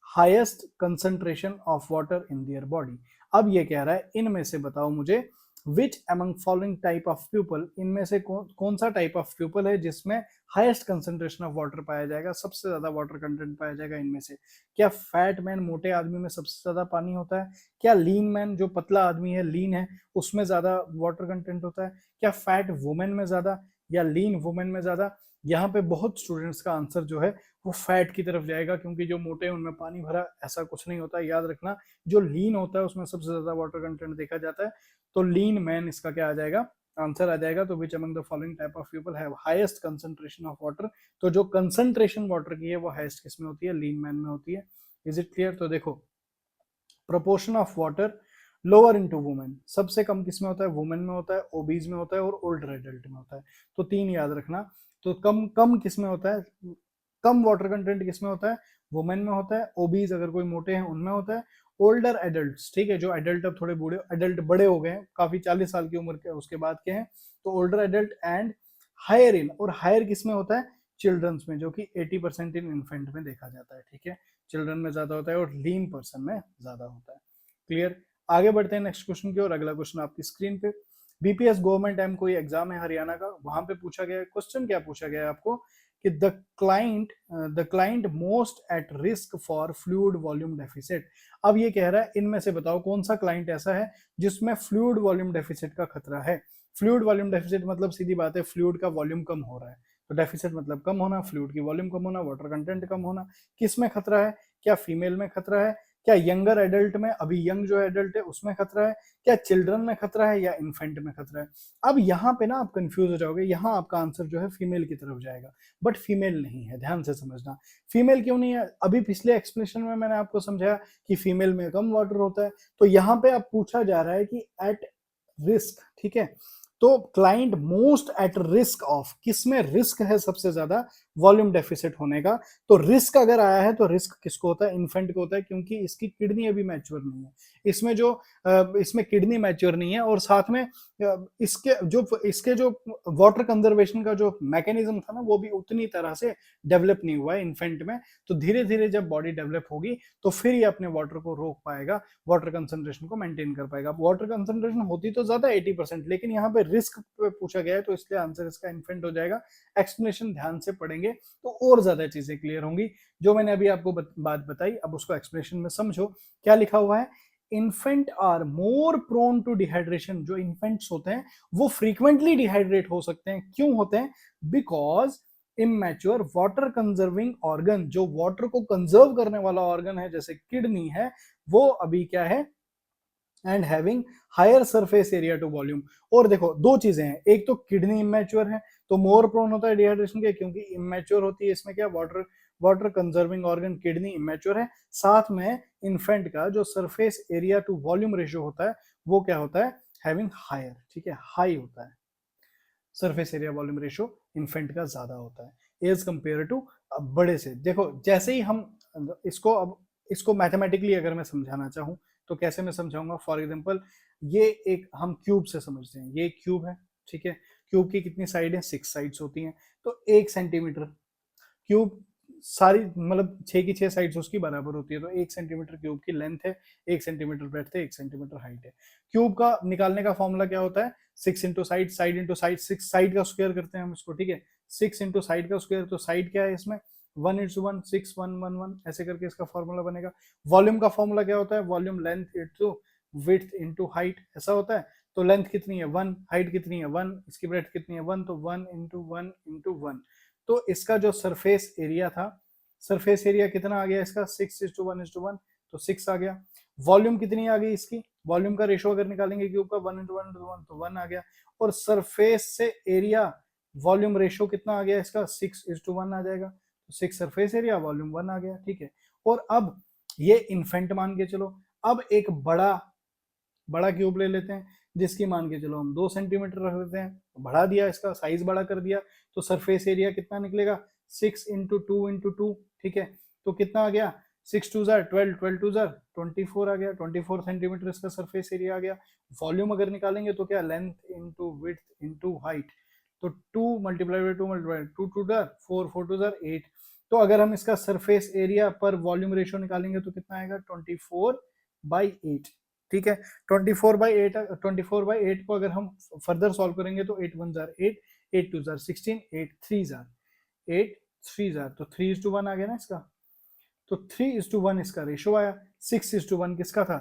highest concentration of water in their body। अब ये कह रहा है इनमें से बताओ मुझे, which among following type of people, इनमें से कौन सा टाइप ऑफ पीपल है जिसमें हाईएस्ट कंसंट्रेशन ऑफ वाटर पाया जाएगा, सबसे ज्यादा वाटर कंटेंट पाया जाएगा इनमें से। क्या फैट मैन, मोटे आदमी में सबसे ज्यादा पानी होता है, क्या लीन मैन जो पतला आदमी है लीन है उसमें ज्यादा वाटर कंटेंट होता है, क्या फैट वुमेन में ज्यादा या लीन वुमेन में ज्यादा, यहाँ पे बहुत स्टूडेंट्स का आंसर जो है वो फैट की तरफ जाएगा, क्योंकि जो मोटे हैं उनमें पानी भरा, ऐसा कुछ नहीं होता, याद रखना। जो लीन होता है उसमें सबसे ज्यादा वाटर कंटेंट देखा जाता है, तो लीन मैन इसका क्या आ जाएगा, आंसर आ जाएगा। तो which among the following type of people have highest concentration of water, तो जो कंसंट्रेशन वाटर की है वो हाईएस्ट किस में होती है, लीन मैन में होती है। Is it clear? तो देखो, proportion of water lower into women, सबसे कम किस में होता है, वुमेन में होता है, ओबीज में होता है और ओल्डर एडल्ट में होता है। तो तीन याद रखना। तो कम कम किस में होता है, कम वाटर कंटेंट किस में होता है, वुमेन में होता है, ओबीज अगर कोई मोटे हैं उनमें होता है, ओल्डर एडल्ट, ठीक है, जो एडल्ट अब थोड़े बूढ़े एडल्ट बड़े हो गए हैं, काफी 40 साल की उम्र के उसके बाद के हैं, तो older adult and higher in, और हायर किस में होता है, चिल्ड्रंस में, जो कि 80% इन इन्फेंट में देखा जाता है, ठीक है, चिल्ड्रन में ज्यादा होता है और लीन पर्सन में ज्यादा होता है। क्लियर? आगे बढ़ते हैं नेक्स्ट क्वेश्चन की ओर। अगला क्वेश्चन आपकी स्क्रीन पे, बीपीएस गवर्नमेंट एम कोई एग्जाम है हरियाणा का, वहां पे पूछा गया है क्वेश्चन, क्या पूछा गया है आपको कि the client most at risk for fluid volume deficit. अब ये कह रहा है इनमें से बताओ कौन सा क्लाइंट ऐसा है जिसमें फ्लूइड वॉल्यूम डेफिसिट का खतरा है। फ्लूइड वॉल्यूम डेफिसिट मतलब सीधी बात है, फ्लूइड का वॉल्यूम कम हो रहा है, तो डेफिसिट मतलब कम होना, फ्लूइड की वॉल्यूम कम होना, वाटर कंटेंट कम होना। किस में खतरा है? क्या फीमेल में खतरा है, क्या यंगर एडल्ट में, अभी यंग जो एडल्ट है उसमें खतरा है, क्या चिल्ड्रन में खतरा है, या इन्फेंट में खतरा है। अब यहाँ पे ना आप कंफ्यूज हो जाओगे, यहाँ आपका आंसर जो है फीमेल की तरफ जाएगा, बट फीमेल नहीं है, ध्यान से समझना। फीमेल क्यों नहीं है? अभी पिछले एक्सप्लेनेशन में मैंने आपको समझाया कि फीमेल में कम वाटर होता है, तो यहाँ पे अब पूछा जा रहा है कि एट रिस्क, ठीक है, तो client most at risk of, किसमें रिस्क है सबसे ज्यादा वॉल्यूम डेफिसिट होने का। तो रिस्क अगर आया है तो रिस्क किसको होता है, इन्फेंट को होता है, क्योंकि इसकी किडनी अभी मैच्योर नहीं है, इसमें किडनी मैच्योर नहीं है, और साथ में इसके जो वाटर कंजर्वेशन का जो मैकेनिज्म था ना वो भी उतनी तरह से डेवलप नहीं हुआ है इन्फेंट में। तो धीरे धीरे जब बॉडी डेवलप होगी तो फिर ये अपने वाटर को रोक पाएगा, वाटर कंसंट्रेशन को मेंटेन कर पाएगा। वाटर कंसंट्रेशन होती तो ज्यादा 80%, लेकिन यहाँ पे रिस्क पे पूछा गया है तो इसलिए आंसर इसका इन्फेंट हो जाएगा। एक्सप्लेनेशन ध्यान से पढ़ेंगे तो और ज्यादा चीजें क्लियर होंगी। जो मैंने अभी आपको बात बताई, अब उसको एक्सप्लेनेशन में समझो। क्या लिखा हुआ है, infant are more prone to dehydration, जो इन्फेंट्स होते हैं वो फ्रीक्वेंटली डिहाइड्रेट हो सकते हैं। क्यों होते हैं? Because immature water conserving organ, जो वाटर को कंजर्व करने वाला ऑर्गन है जैसे किडनी है, वो अभी क्या है, and having higher surface area to volume. और देखो दो चीजें हैं, एक तो किडनी इमेच्योर है तो मोर प्रोन होता है डिहाइड्रेशन के, क्योंकि इमेच्योर होती है इसमें क्या, water water conserving organ kidney immature है। साथ में इन्फेंट का जो surface area to volume ratio होता है वो क्या होता है, हैविंग हायर, ठीक है, हाई होता है, surface area volume ratio infant का ज्यादा होता है एज कंपेयर टू बड़े से। देखो जैसे ही हम इसको मैथमेटिकली अगर मैं समझाना चाहूँ तो कैसे मैं समझाऊंगा, फॉर एग्जांपल ये एक हम क्यूब से समझते हैं, ये एक क्यूब है, ठीक है, क्यूब की कितनी साइड है, 6 साइड्स होती हैं, तो 1 सेंटीमीटर क्यूब, सारी मतलब 6 की 6 साइड्स उसकी बराबर होती है, तो 1 सेंटीमीटर क्यूब की लेंथ है, 1 सेंटीमीटर ब्रेथ है, 1 सेंटीमीटर हाइट है। क्यूब का निकालने का फॉर्मूला क्या होता है, 6 into side, side into side, 6 side का स्क्वायर करते हैं हम इसको, ठीक है, 6 इंटू साइड का स्क्वायर, तो साइड क्या है इसमें 1:1, 6:1:1 ऐसे करके इसका फॉर्मूला बनेगा। वॉल्यूम का फॉर्मूला क्या होता है, volume length into width into height, ऐसा होता है। तो लेंथ कितनी है 1, हाइट कितनी है 1, इसकी ब्रेथ कितनी है 1, तो 1 × 1 × 1, तो इसका जो सरफेस एरिया था, सरफेस एरिया कितना आ गया इसका, 6:1:1, तो 6 आ गया। वॉल्यूम कितनी आ गई इसकी, वॉल्यूम का रेशो अगर निकालेंगे क्यूब का 1:1:1, तो 1 आ गया। और सरफेस से एरिया वॉल्यूम रेशो कितना आ गया इसका, 6:1 आ जाएगा, तो 6 सरफेस एरिया, वॉल्यूम 1 आ गया, ठीक है। और अब ये इन्फेंट मान के चलो, अब एक बड़ा बड़ा क्यूब ले लेते हैं जिसकी मान के चलो हम 2 सेंटीमीटर रख देते हैं, बढ़ा दिया, इसका साइज बड़ा कर दिया, तो सरफेस एरिया कितना निकलेगा, 6 × 2 × 2, ठीक है, तो कितना आ गया, 6×2 = 12, 12×2 = 24 आ गया, 24 सेंटीमीटर इसका सरफेस एरिया आ गया। वॉल्यूम अगर निकालेंगे तो क्या, length into width into height, तो 2 × 2 × 2 2 4 4 2 8, तो अगर हम इसका सरफेस एरिया पर वॉल्यूम रेशियो निकालेंगे तो कितना आएगा, 24/8, ठीक है। 24/8 को अगर हम फर्दर सॉल्व करेंगे तो 8 1 = 8, 8 2 = 16, 8 3 = 8 3 तो 3:1 आ गया ना इसका, तो 3:1 इसका रेशो आया। 6:1 किसका था,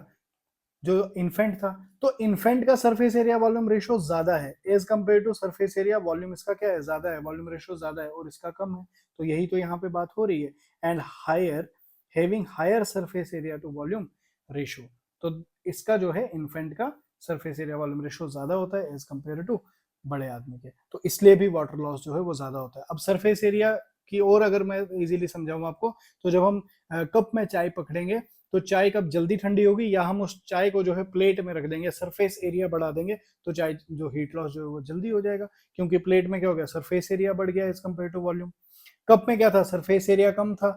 जो इन्फेंट था, तो इन्फेंट का सरफेस एरिया वॉल्यूम रेशियो ज्यादा है as compare to surface area volume, इसका क्या है, ज्यादा है, वॉल्यूम रेशियो ज्यादा है और इसका कम है। तो यही तो यहाँ पे बात हो रही है। And higher, having higher surface area to volume ratio, तो इसका जो है इन्फेंट का सरफेस एरिया वॉल्यूम रेशियो ज्यादा होता है एज कंपेयर टू बड़े आदमी के, तो इसलिए भी वाटर लॉस जो है वो ज्यादा होता है। अब सरफेस एरिया की और अगर मैं इजीली समझाऊं आपको, तो जब हम कप में चाय पकड़ेंगे तो चाय कब जल्दी ठंडी होगी, या हम उस चाय को जो है प्लेट में रख देंगे, सरफेस एरिया बढ़ा देंगे, तो चाय जो हीट लॉस जो है वो जल्दी हो जाएगा, क्योंकि प्लेट में क्या हो गया, सरफेस एरिया बढ़ गया as compare to volume. Cup में क्या था, सरफेस एरिया कम था,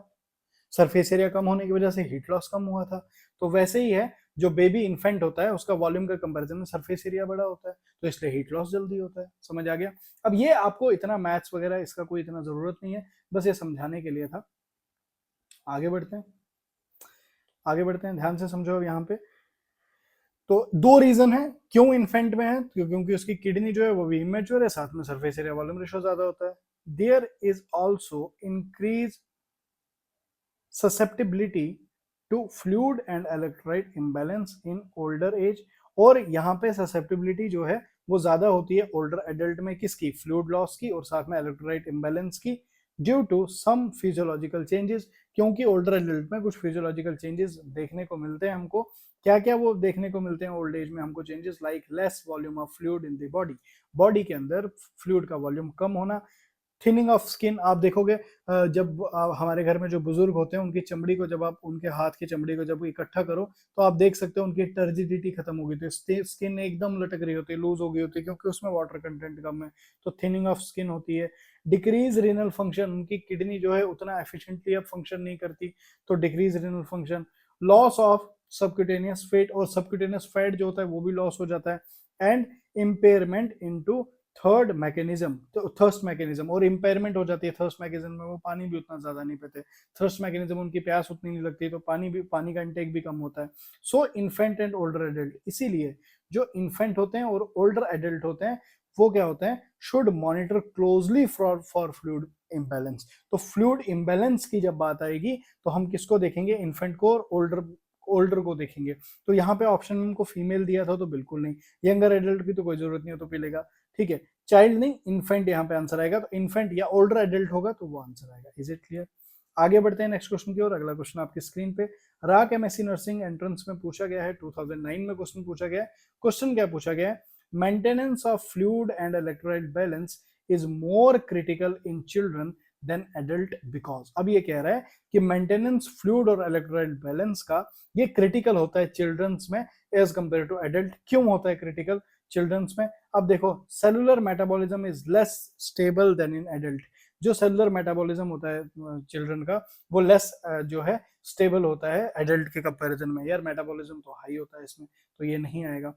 सरफेस एरिया कम होने की वजह से हीट लॉस कम हुआ था। तो वैसे ही है, जो बेबी इन्फेंट होता है उसका वॉल्यूम का कंपैरिजन में सरफेस एरिया बड़ा होता है, तो इसलिए हीट लॉस जल्दी होता है। समझ आ गया? अब ये आपको इतना मैथ्स वगैरह इसका कोई इतना जरूरत नहीं है, बस ये समझाने के लिए था। आगे बढ़ते हैं, आगे बढ़ते हैं, ध्यान से समझो अब यहाँ पे। तो दो रीजन है क्यों इन्फेंट में है, क्योंकि उसकी किडनी जो है वो भी इमेच्योर है, साथ में सरफेस एरिया वॉल्यूम रेशियो ज्यादा होता है। There is also increase susceptibility to fluid and electrolyte imbalance in older age, और यहाँ पे ससेप्टिबिलिटी जो है वो ज्यादा होती है ओल्डर एडल्ट में, किसकी, फ्लूइड लॉस की और साथ में इलेक्ट्रोलाइट इम्बैलेंस की, due to some physiological changes, क्योंकि ओल्डर एडल्ट में कुछ फिजियोलॉजिकल चेंजेस देखने को मिलते हैं हमको। क्या क्या वो देखने को मिलते हैं ओल्ड एज में हमको changes, like less volume of fluid in the body, body के अंदर फ्लूइड का वॉल्यूम कम होना, थिनिंग ऑफ स्किन। आप देखोगे जब हमारे घर में जो बुजुर्ग होते हैं उनकी चमड़ी को, जब आप उनके हाथ की चमड़ी को जब इकट्ठा करो तो आप देख सकते हो उनकी टर्जिडिटी खत्म हो गई थी, स्किन एकदम लटक रही होती है, लूज हो गई होती है, क्योंकि उसमें वाटर कंटेंट कम है, तो थिनिंग ऑफ स्किन होती है। डिक्रीज रीनल फंक्शन, उनकी किडनी जो है उतना एफिशिएंटली अब फंक्शन नहीं करती, तो decrease renal function. Loss of subcutaneous fat, और सबक्यूटेनियस फैट जो होता है वो भी लॉस हो जाता है। And impairment into third mechanism, तो थर्स्ट मैकेनिज्म, और इंपेयरमेंट हो जाती है थर्स्ट मैकेनिज्म में, वो पानी भी उतना ज्यादा नहीं पीते, थर्स्ट मैकेनिज्म उनकी प्यास उतनी नहीं लगती, तो पानी का इंटेक भी कम होता है। सो इन्फेंट एंड ओल्डर एडल्ट, इसीलिए जो इन्फेंट होते हैं और ओल्डर एडल्ट होते हैं वो क्या होते हैं, should monitor closely for fluid imbalance. तो फ्लूइड इम्बैलेंस की जब बात आएगी तो हम किसको देखेंगे, इन्फेंट को और ओल्डर ओल्डर को देखेंगे। तो यहाँ पे ऑप्शन में उनको फीमेल दिया था तो बिल्कुल नहीं, यंगर एडल्ट की तो कोई जरूरत नहीं हो तो पीलेगा, ठीक है। चाइल्ड नहीं, इन्फेंट यहाँ पे आंसर आएगा, तो इन्फेंट या ओल्डर एडल्ट होगा तो वो आंसर आएगा। Is it clear? आगे बढ़ते हैं नेक्स्ट क्वेश्चन की ओर। अगला क्वेश्चन आपकी स्क्रीन पे, राक एमएससी नर्सिंग एंट्रेंस में पूछा गया है, 2009 में क्वेश्चन पूछा गया है। क्वेश्चन क्या पूछा गया है, maintenance of fluid and electrolyte balance is more critical in children than adult because. अब ये कह रहा है कि मेंटेनेंस फ्लूइड और इलेक्ट्रोलाइट बैलेंस का ये क्रिटिकल होता है चिल्ड्रंस में एज कंपेयर टू एडल्ट। क्यों होता है क्रिटिकल चिल्ड्रंस में? अब देखो, cellular metabolism is less stable then in adult, जो सेलुलर मेटाबॉलिज्म होता है चिल्ड्रन का वो लेस जो है स्टेबल होता है एडल्ट के कंपैरिजन में। यार मेटाबॉलिज्म तो हाई होता है इसमें, तो ये नहीं आएगा।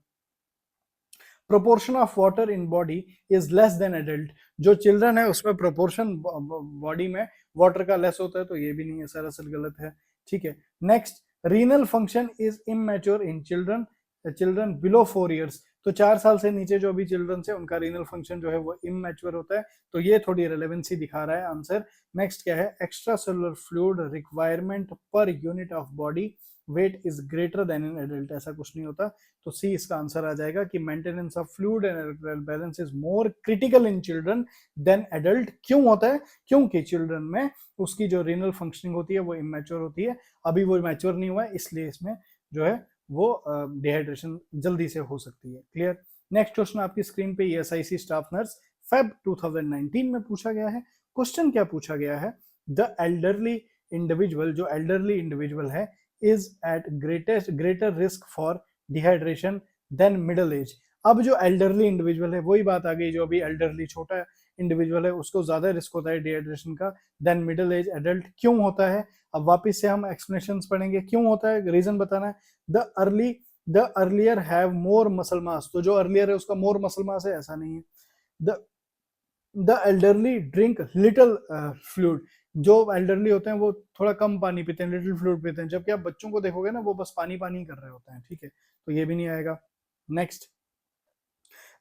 Proportion of water in body is less than adult, जो चिल्ड्रन है उसमें प्रोपोर्शन बॉडी में वाटर का लेस होता है, तो ये भी नहीं है, सरासर गलत है, ठीक है। Next, renal function is immature in children, children below 4 years, तो 4 साल से नीचे जो भी चिल्ड्रन है उनका रीनल फंक्शन जो है वो इमेच्योर होता है, तो ये थोड़ी रेलेवेंसी दिखा रहा है आंसर। नेक्स्ट क्या है, extra cellular fluid requirement per unit of body weight is greater then in adult, ऐसा कुछ नहीं होता, तो सी इसका आंसर आ जाएगा कि maintenance of fluid and electrolyte balance is more critical in children than adult. क्यों होता है? क्योंकि चिल्ड्रन में उसकी जो रीनल फंक्शनिंग होती है वो इमेच्योर होती है, अभी वो मैच्योर नहीं हुआ है, इसलिए इसमें जो है वो डिहाइड्रेशन जल्दी से हो सकती है। क्लियर? नेक्स्ट क्वेश्चन आपकी स्क्रीन पे, ईएसआईसी स्टाफ नर्स फेब 2019 में पूछा गया है। क्वेश्चन क्या पूछा गया है, द एल्डरली इंडिविजुअल, जो एल्डरली इंडिविजुअल है, is at greater risk for dehydration than middle age. अब जो एल्डरली इंडिविजुअल है, वही बात आ गई, जो अभी एल्डरली छोटा इंडिविजुअल है उसको ज्यादा रिस्क होता है डिहाइड्रेशन का देन मिडिल एज एडल्ट। क्यों होता है? अब वापस से हम एक्सप्लेनेशन पढ़ेंगे क्यों होता है, रीजन बताना है। The earlier have more muscle mass, तो जो अर्लियर है उसका मोर मसल मास है, ऐसा नहीं है। The the elderly drink little fluid, जो एल्डरली होते हैं वो थोड़ा कम पानी पीते हैं, लिटिल फ्लूइड पीते हैं, जबकि आप बच्चों को देखोगे ना वो बस पानी पानी कर रहे होते हैं, ठीक है, तो ये भी नहीं आएगा। Next,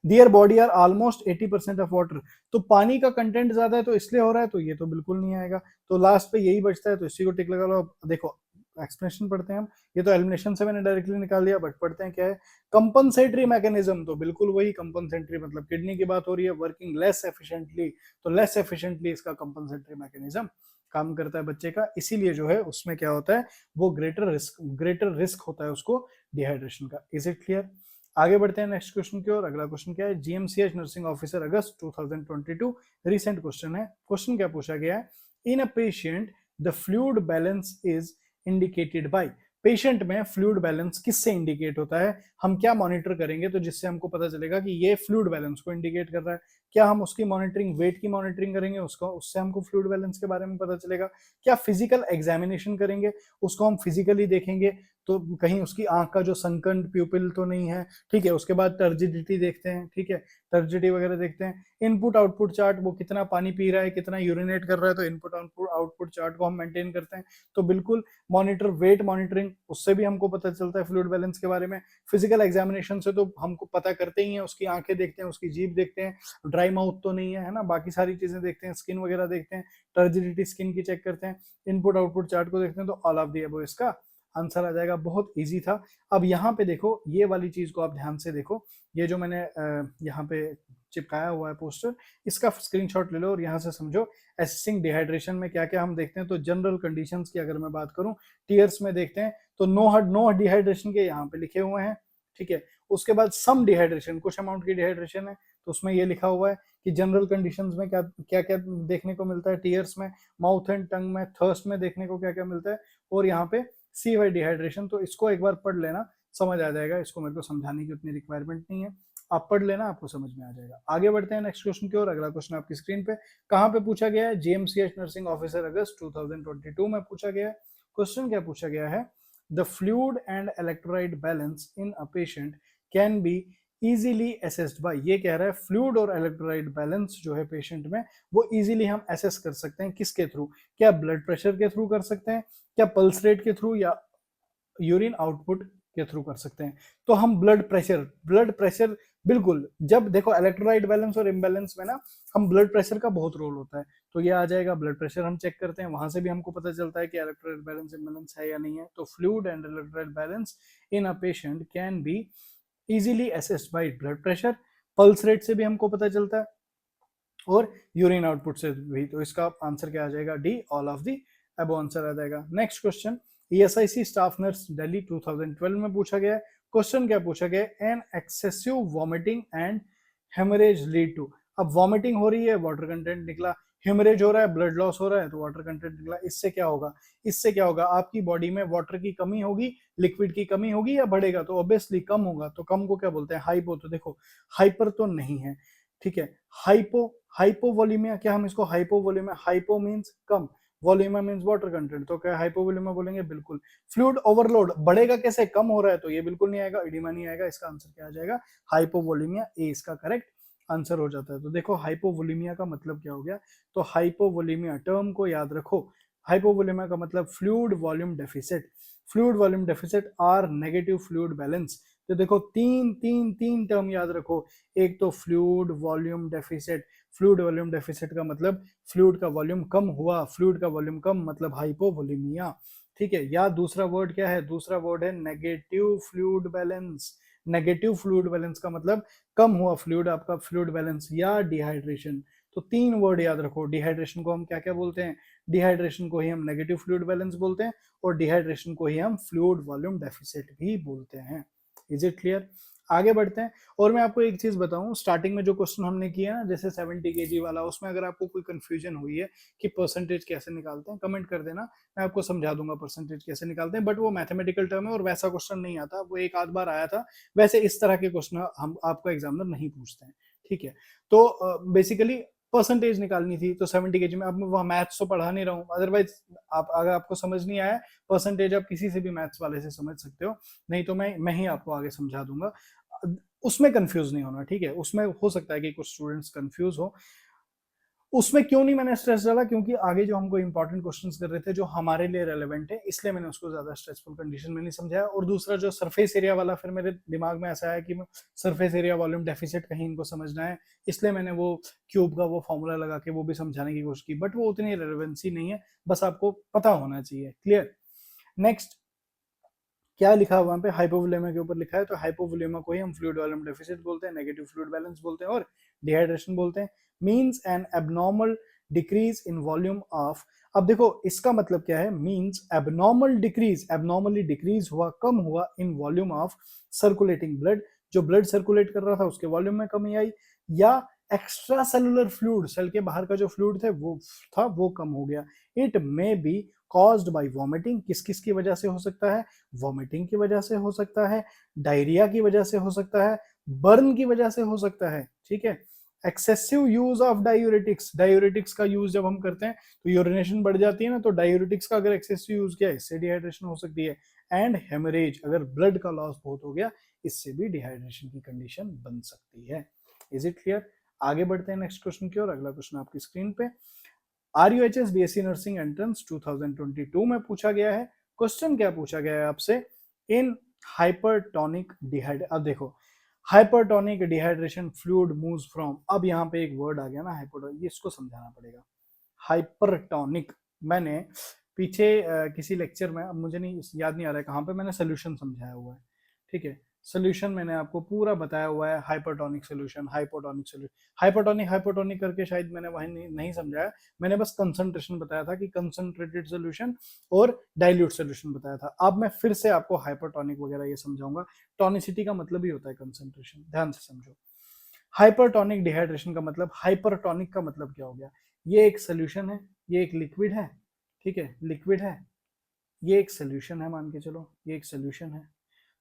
their body are almost 80% of water, तो पानी का कंटेंट ज्यादा है तो इसलिए हो रहा है, तो ये तो बिल्कुल नहीं आएगा। तो लास्ट पे यही बचता है, तो इसी को टिक लगा लो। देखो एक्सप्लेनेशन पढ़ते हैं हम। ये तो एलिमिनेशन से मैंने डायरेक्टली निकाल दिया, बट पढ़ते हैं क्या है कंपनसेटरी मैकेनिज्म। तो बिल्कुल वही कंपनसेटरी, मतलब किडनी की बात हो रही है, वर्किंग लेस एफिशिएंटली, तो लेस एफिशिएंटली इसका कंपनसेटरी मैकेनिज्म काम करता है बच्चे का। इसीलिए जो है उसमें क्या होता है, वो ग्रेटर रिस्क होता है उसको डिहाइड्रेशन का। Is it clear? आगे बढ़ते हैं नेक्स्ट क्वेश्चन की ओर। अगला क्वेश्चन क्या है, GMCH nursing officer August 2022, recent question है। क्वेश्चन क्या पूछा गया है, in a patient the fluid balance is indicated by. Patient में फ्लूइड बैलेंस किससे इंडिकेट होता है, हम क्या मॉनिटर करेंगे तो जिससे हमको पता चलेगा कि ये फ्लूइड बैलेंस को इंडिकेट कर रहा है। क्या हम उसकी मॉनिटरिंग, वेट की मॉनिटरिंग करेंगे उसको, उससे हमको फ्लूइड बैलेंस के बारे में पता चलेगा। क्या फिजिकल एग्जामिनेशन करेंगे, उसको हम फिजिकली देखेंगे तो कहीं उसकी आंख का जो संकन प्यूपिल तो नहीं है, ठीक है। उसके बाद टर्जिडिटी देखते हैं, ठीक है, टर्जिडिटी वगैरह देखते हैं। इनपुट आउटपुट चार्ट, वो कितना पानी पी रहा है, कितना यूरिनेट कर रहा है, तो इनपुट आउटपुट चार्ट को हम मेंटेन करते हैं। तो बिल्कुल मॉनिटर, वेट मॉनिटरिंग, उससे भी हमको पता चलता है फ्लूइड बैलेंस के बारे में। फिजिकल एग्जामिनेशन से तो हमको पता करते ही हैं, उसकी आंखें देखते हैं, उसकी जीभ देखते हैं, ड्राई माउथ तो नहीं है, है ना, बाकी सारी चीजें देखते हैं, स्किन वगैरह देखते हैं, टर्जिडिटी स्किन की चेक करते हैं, इनपुट आउटपुट चार्ट को देखते हैं। तो ऑल ऑफ दी अबव इसका आंसर आ जाएगा। बहुत इजी था। अब यहाँ पे देखो, ये वाली चीज को आप ध्यान से देखो, ये जो मैंने यहाँ पे चिपकाया हुआ है पोस्टर, इसका स्क्रीनशॉट ले लो और यहाँ से समझो एसेसिंग डिहाइड्रेशन में क्या क्या हम देखते हैं। तो जनरल कंडीशंस की अगर मैं बात करूं, टीयर्स में देखते हैं तो नो डिहाइड्रेशन के यहाँ पे लिखे हुए हैं, ठीक है। उसके बाद सम डिहाइड्रेशन, कुछ अमाउंट की डिहाइड्रेशन है, तो उसमें ये लिखा हुआ है कि जनरल कंडीशंस में क्या क्या क्या देखने को मिलता है टीयर्स में, माउथ एंड टंग में, थर्स्ट में देखने को क्या क्या मिलता है, और यहाँ पे सी वाई डिहाइड्रेशन। तो इसको एक बार पढ़ लेना, समझ आ जाएगा। इसको मेरे को समझाने की उतनी रिक्वायरमेंट नहीं है, आप पढ़ लेना, आपको समझ में आ जाएगा। आगे बढ़ते हैं नेक्स्ट क्वेश्चन की ओर। अगला क्वेश्चन आपकी स्क्रीन पे, कहां पे पूछा गया है, जीएमसीएच नर्सिंग ऑफिसर अगस्त 2022 में पूछा गया है। क्वेश्चन क्या पूछा गया है, the fluid and electrolyte balance in a patient can be easily assessed by. ये कह रहा है फ्लूइड और इलेक्ट्रोलाइट बैलेंस जो है पेशेंट में, वो इजीली हम असेस कर सकते हैं किसके थ्रू, क्या ब्लड प्रेशर के थ्रू कर सकते हैं, क्या पल्स रेट के थ्रू, या यूरिन आउटपुट के थ्रू कर सकते हैं। तो हम ब्लड प्रेशर बिल्कुल, जब देखो इलेक्ट्रोलाइट बैलेंस और इम्बैलेंस में ना, हम ब्लड प्रेशर का बहुत रोल होता है। तो ये आ जाएगा, ब्लड प्रेशर हम चेक करते हैं, वहां से भी हमको पता चलता है कि इलेक्ट्रोलाइट बैलेंस इम्बैलेंस है या नहीं है। तो fluid and electrolyte balance in a patient can be easily assessed by blood pressure, pulse rate से भी हमको पता चलता है, और यूरिन आउटपुट से भी। तो इसका आंसर क्या आ जाएगा, D, all of the above answer आ जाएगा। Next question, ESIC staff nurse Delhi 2012 में पूछा गया है। क्वेश्चन क्या पूछा गया है, an excessive vomiting and haemorrhage lead to. अब वॉमिटिंग हो रही है, वाटर कंटेंट निकला, हेमरेज हो रहा है, ब्लड लॉस हो रहा है, तो वाटर कंटेंट निकला। इससे क्या होगा, इससे क्या होगा, आपकी बॉडी में वाटर की कमी होगी, लिक्विड की कमी होगी, या बढ़ेगा, तो ऑब्वियसली कम होगा। तो कम को क्या बोलते हैं, हाइपो। तो देखो हाइपर तो नहीं है, ठीक है। हाइपो, हाइपोवोलीमिया, क्या हम इसको हाइपोवोलीमिया, हाइपो मींस कम, वॉल्यूमा मींस वाटर कंटेंट, तो क्या हाइपोवोलीमिया बोलेंगे, बिल्कुल। फ्लूइड ओवरलोड, बढ़ेगा कैसे, कम हो रहा है, तो ये बिल्कुल नहीं आएगा, इडिमा नहीं आएगा। इसका आंसर क्या आ जाएगा, हाइपोवोलीमिया, ए इसका करेक्ट आंसर हो जाता है। तो देखो हाइपोवोलीमिया का मतलब क्या हो गया, तो हाइपोवोलीमिया टर्म को याद रखो। हाइपोवोलीमिया का मतलब fluid volume deficit, fluid volume deficit or negative fluid balance. तो देखो तीन तीन तीन टर्म याद रखो, एक तो fluid volume deficit, fluid volume deficit का मतलब फ्लूइड का वॉल्यूम कम हुआ, फ्लूइड का वॉल्यूम कम मतलब हाइपोवोलीमिया, ठीक है। या दूसरा वर्ड क्या है, दूसरा वर्ड है negative fluid balance. Negative fluid balance का मतलब कम हुआ फ्लूइड, आपका फ्लूइड बैलेंस, या डिहाइड्रेशन। तो तीन वर्ड याद रखो। डिहाइड्रेशन को हम क्या क्या बोलते हैं, डिहाइड्रेशन को ही हम नेगेटिव फ्लूइड बैलेंस बोलते हैं, और डिहाइड्रेशन को ही हम फ्लूइड वॉल्यूम डेफिसिट भी बोलते हैं। Is it clear? आगे बढ़ते हैं। और मैं आपको एक चीज बताऊं, स्टार्टिंग में जो क्वेश्चन हमने किया ना, जैसे 70 केजी वाला, उसमें अगर आपको कोई कंफ्यूजन हुई है कि परसेंटेज कैसे निकालते हैं, कमेंट कर देना, मैं आपको समझा दूंगा परसेंटेज कैसे निकालते हैं। बट वो मैथमेटिकल टर्म है और वैसा क्वेश्चन नहीं आता, वो एक आध बार आया था। वैसे इस तरह के क्वेश्चन हम आपको एग्जामिनर नहीं पूछते हैं, ठीक है। तो बेसिकली परसेंटेज निकालनी थी, तो 70 केजी में, अब मैं वहाँ मैथ्स तो पढ़ा नहीं रहा हूँ, अदरवाइज आप अगर आपको समझ नहीं आया परसेंटेज, आप किसी से भी मैथ्स वाले से समझ सकते हो, नहीं तो मैं ही आपको आगे समझा दूंगा। उसमें कंफ्यूज नहीं होना, ठीक है। उसमें हो सकता है कि कुछ स्टूडेंट्स कंफ्यूज हो, उसमें क्यों नहीं मैंने स्ट्रेस डाला, क्योंकि आगे जो हमको इंपॉर्टेंट क्वेश्चंस कर रहे थे जो हमारे लिए रेलेवेंट है, इसलिए मैंने उसको ज्यादा स्ट्रेसफुल कंडीशन में नहीं समझाया। और दूसरा जो सरफेस एरिया वाला, फिर मेरे दिमाग में ऐसा आया कि सरफेस एरिया वॉल्यूम डेफिसिट कहीं इनको समझना है, इसलिए मैंने वो क्यूब का वो फॉर्मूला लगा के वो भी समझाने की कोशिश की, बट वो उतनी रेलेवेंसी नहीं है, बस आपको पता होना चाहिए। क्लियर? नेक्स्ट क्या लिखा हुआ वहां पे, हाइपोवोलेमिया के ऊपर लिखा है, तो हाइपोवोलेमिया को ही हम फ्लूइड वॉल्यूम डेफिसिट बोलते हैं, नेगेटिव फ्लूइड बैलेंस बोलते हैं और डिहाइड्रेशन बोलते हैं। Means N abnormal decrease in volume of, अब देखो इसका मतलब क्या है, means abnormal decrease, abnormally decrease हुआ, कम हुआ in volume of circulating blood, जो ब्लड सर्कुलेट कर रहा था उसके वॉल्यूम में कमी आई, या एक्स्ट्रा सेलुलर फ्लूइड, सेल के बाहर का जो फ्लूइड थे वो कम हो गया। It may be caused by vomiting, किस किस की वजह से हो सकता है, वॉमिटिंग की वजह से हो सकता है, डायरिया की वजह से हो सकता है, बर्न की वजह से हो सकता है, ठीक है। Excessive use of diuretics, diuretics का यूज जब हम करते हैं तो यूरिनेशन बढ़ जाती है ना, तो डायूरेटिक्स का अगर एक्सेसिव यूज किया इससे डिहाइड्रेशन हो सकती है। एंड हेमरेज, अगर ब्लड का लॉस बहुत हो गया इससे भी डिहाइड्रेशन की कंडीशन बन सकती है। Is it clear? आगे बढ़ते हैं नेक्स्ट क्वेश्चन की ओर। अगला क्वेश्चन आपकी स्क्रीन पे, RUHS बीएससी नर्सिंग एंट्रेंस 2022 में पूछा गया है। क्वेश्चन क्या पूछा गया है आपसे, इन हाइपरटोनिक डिहाइड, अब देखो hypertonic dehydration fluid moves from, अब यहाँ पे एक वर्ड आ गया ना हाइपरटोनिक, ये इसको समझाना पड़ेगा। हाइपरटोनिक, मैंने पीछे किसी लेक्चर में, अब मुझे नहीं याद नहीं आ रहा है कहाँ पे, मैंने सोल्यूशन समझाया हुआ है, ठीक है। सोल्यूशन मैंने आपको पूरा बताया हुआ है, hypertonic solution, hypotonic solution, hypertonic hypotonic करके शायद मैंने वहीं नहीं समझाया, मैंने बस कंसंट्रेशन बताया था कि कंसंट्रेटेड सोल्यूशन और डाइल्यूट सोल्यूशन बताया था। अब मैं फिर से आपको हाइपरटोनिक वगैरह ये समझाऊंगा। टोनिसिटी का मतलब ही होता है कंसंट्रेशन, ध्यान से समझो। हाइपरटोनिक डिहाइड्रेशन का मतलब, हाइपरटोनिक का मतलब क्या हो गया, ये एक सोल्यूशन है, ये एक लिक्विड है, ठीक है, लिक्विड है, ये एक सोल्यूशन है, मान के चलो ये एक सोल्यूशन है।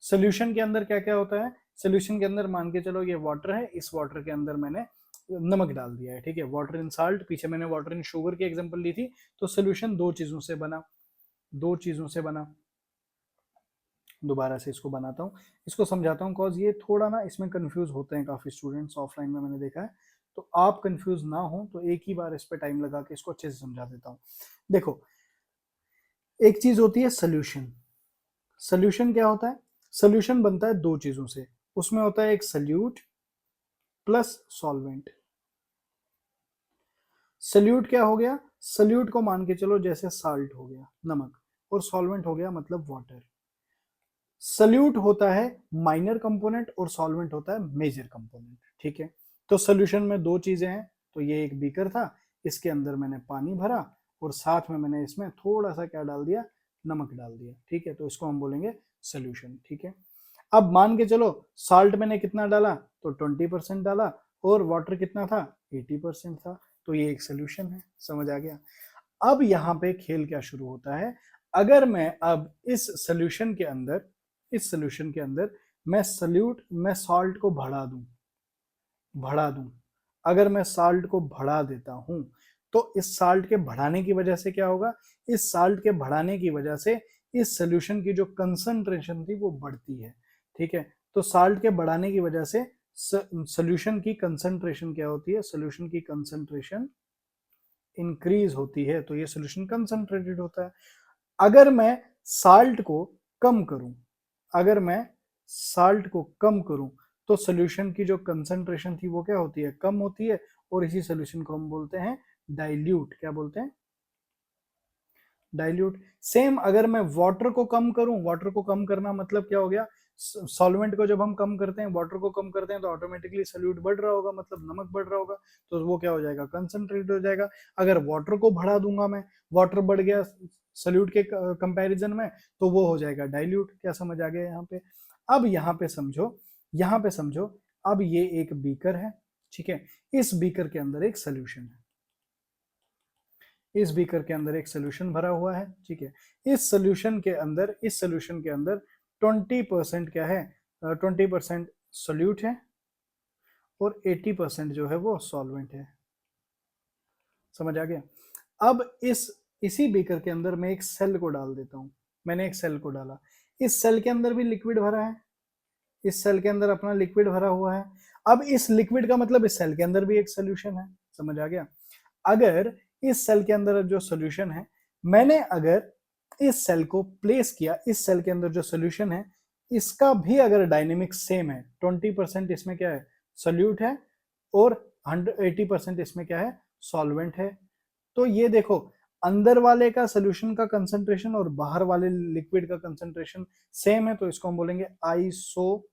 सोल्यूशन के अंदर क्या क्या होता है, सोल्यूशन के अंदर मान के चलो ये वाटर है, इस वाटर के अंदर मैंने नमक डाल दिया है, ठीक है, वाटर इन साल्ट, पीछे मैंने वाटर इन शुगर की एग्जांपल ली थी। तो सोल्यूशन दो चीजों से बना, दो चीजों से बना। दोबारा से इसको बनाता हूँ, इसको समझाता हूँ, कॉज ये थोड़ा ना इसमें कंफ्यूज होते हैं काफी स्टूडेंट्स, ऑफलाइन में मैंने देखा है। तो आप कंफ्यूज ना हो तो एक ही बार इस पे टाइम लगा के इसको अच्छे से समझा देता हूँ। देखो, एक चीज होती है सोल्यूशन। सोल्यूशन क्या होता है, सोल्यूशन बनता है दो चीजों से, उसमें होता है एक सल्यूट प्लस सॉल्वेंट। सल्यूट क्या हो गया, सल्यूट को मान के चलो जैसे साल्ट हो गया, नमक, और सॉल्वेंट हो गया मतलब वाटर। सल्यूट होता है माइनर कंपोनेंट और सॉल्वेंट होता है मेजर कंपोनेंट, ठीक है। तो सॉल्यूशन में दो चीजें हैं, तो ये एक बीकर था, इसके अंदर मैंने पानी भरा और साथ में मैंने इसमें थोड़ा सा क्या डाल दिया, नमक डाल दिया, ठीक है, तो इसको हम बोलेंगे सॉल्यूशन, ठीक है। अब मान के चलो साल्ट मैंने कितना डाला, तो 20% डाला, और वाटर कितना था, 80% था, तो ये एक सोल्यूशन है, समझ आ गया। अब यहाँ पे खेल क्या शुरू होता है, अगर मैं अब इस सोल्यूशन के अंदर, इस सोल्यूशन के अंदर मैं सॉल्ट को बढ़ा दूं, अगर मैं साल्ट को बढ़ा देता हूं, तो इस साल्ट के बढ़ाने की वजह से क्या होगा, इस साल्ट के बढ़ाने की वजह से इस सोल्यूशन की जो कंसंट्रेशन थी वो बढ़ती है, ठीक है। तो साल्ट के बढ़ाने की वजह से सोल्यूशन की कंसंट्रेशन क्या होती है, सोल्यूशन की कंसंट्रेशन इंक्रीज होती है, तो ये सोल्यूशन कंसंट्रेटेड होता है। अगर मैं साल्ट को कम करूं, अगर मैं साल्ट को कम करूं, तो सोल्यूशन की जो कंसंट्रेशन थी वो क्या होती है, कम होती है, और इसी सोल्यूशन को हम बोलते हैं डाइल्यूट, क्या बोलते हैं, डाइल्यूट। सेम अगर मैं वाटर को कम करूं, वाटर को कम करना मतलब क्या हो गया, सॉल्वेंट को जब हम कम करते हैं, वाटर को कम करते हैं, तो ऑटोमेटिकली सॉल्यूट बढ़ रहा होगा, मतलब नमक बढ़ रहा होगा, तो वो क्या हो जाएगा, कंसंट्रेट हो जाएगा। अगर वाटर को बढ़ा दूंगा मैं, वाटर बढ़ गया सॉल्यूट के कंपैरिजन में, तो वो हो जाएगा डाइल्यूट। क्या समझ आ गया यहाँ पे? अब यहाँ पे समझो, यहाँ पे समझो, अब ये एक बीकर है, ठीक है, इस बीकर के अंदर एक सोल्यूशन है, इस बीकर के अंदर एक सोल्यूशन भरा हुआ है, ठीक है। इस सोल्यूशन के अंदर, इस सोल्यूशन के अंदर 20% क्या है, 20% सोल्यूट है और 80% जो है वो सॉल्वेंट है, समझ आ गया। अब इसी बीकर के अंदर मैं एक सेल को डाल देता हूं, मैंने एक सेल को डाला, इस सेल के अंदर भी लिक्विड भरा है, इस सेल के अंदर अपना लिक्विड भरा हुआ है। अब इस लिक्विड का मतलब इस सेल के अंदर भी एक सोल्यूशन है, समझ आ गया। अगर इस सेल के अंदर जो सोल्यूशन है, मैंने अगर इस सेल को प्लेस किया, इस सेल के अंदर जो सोल्यूशन है इसका भी अगर डायनेमिक्स सेम है, 20% इसमें क्या है, सोल्यूट है, और 80% इसमें क्या है, सॉल्वेंट है, तो ये देखो अंदर वाले का सोल्यूशन का कंसंट्रेशन और बाहर वाले लिक्विड का कंसंट्रेशन सेम है, तो इसको हम बोलेंगे आइसोटोनिक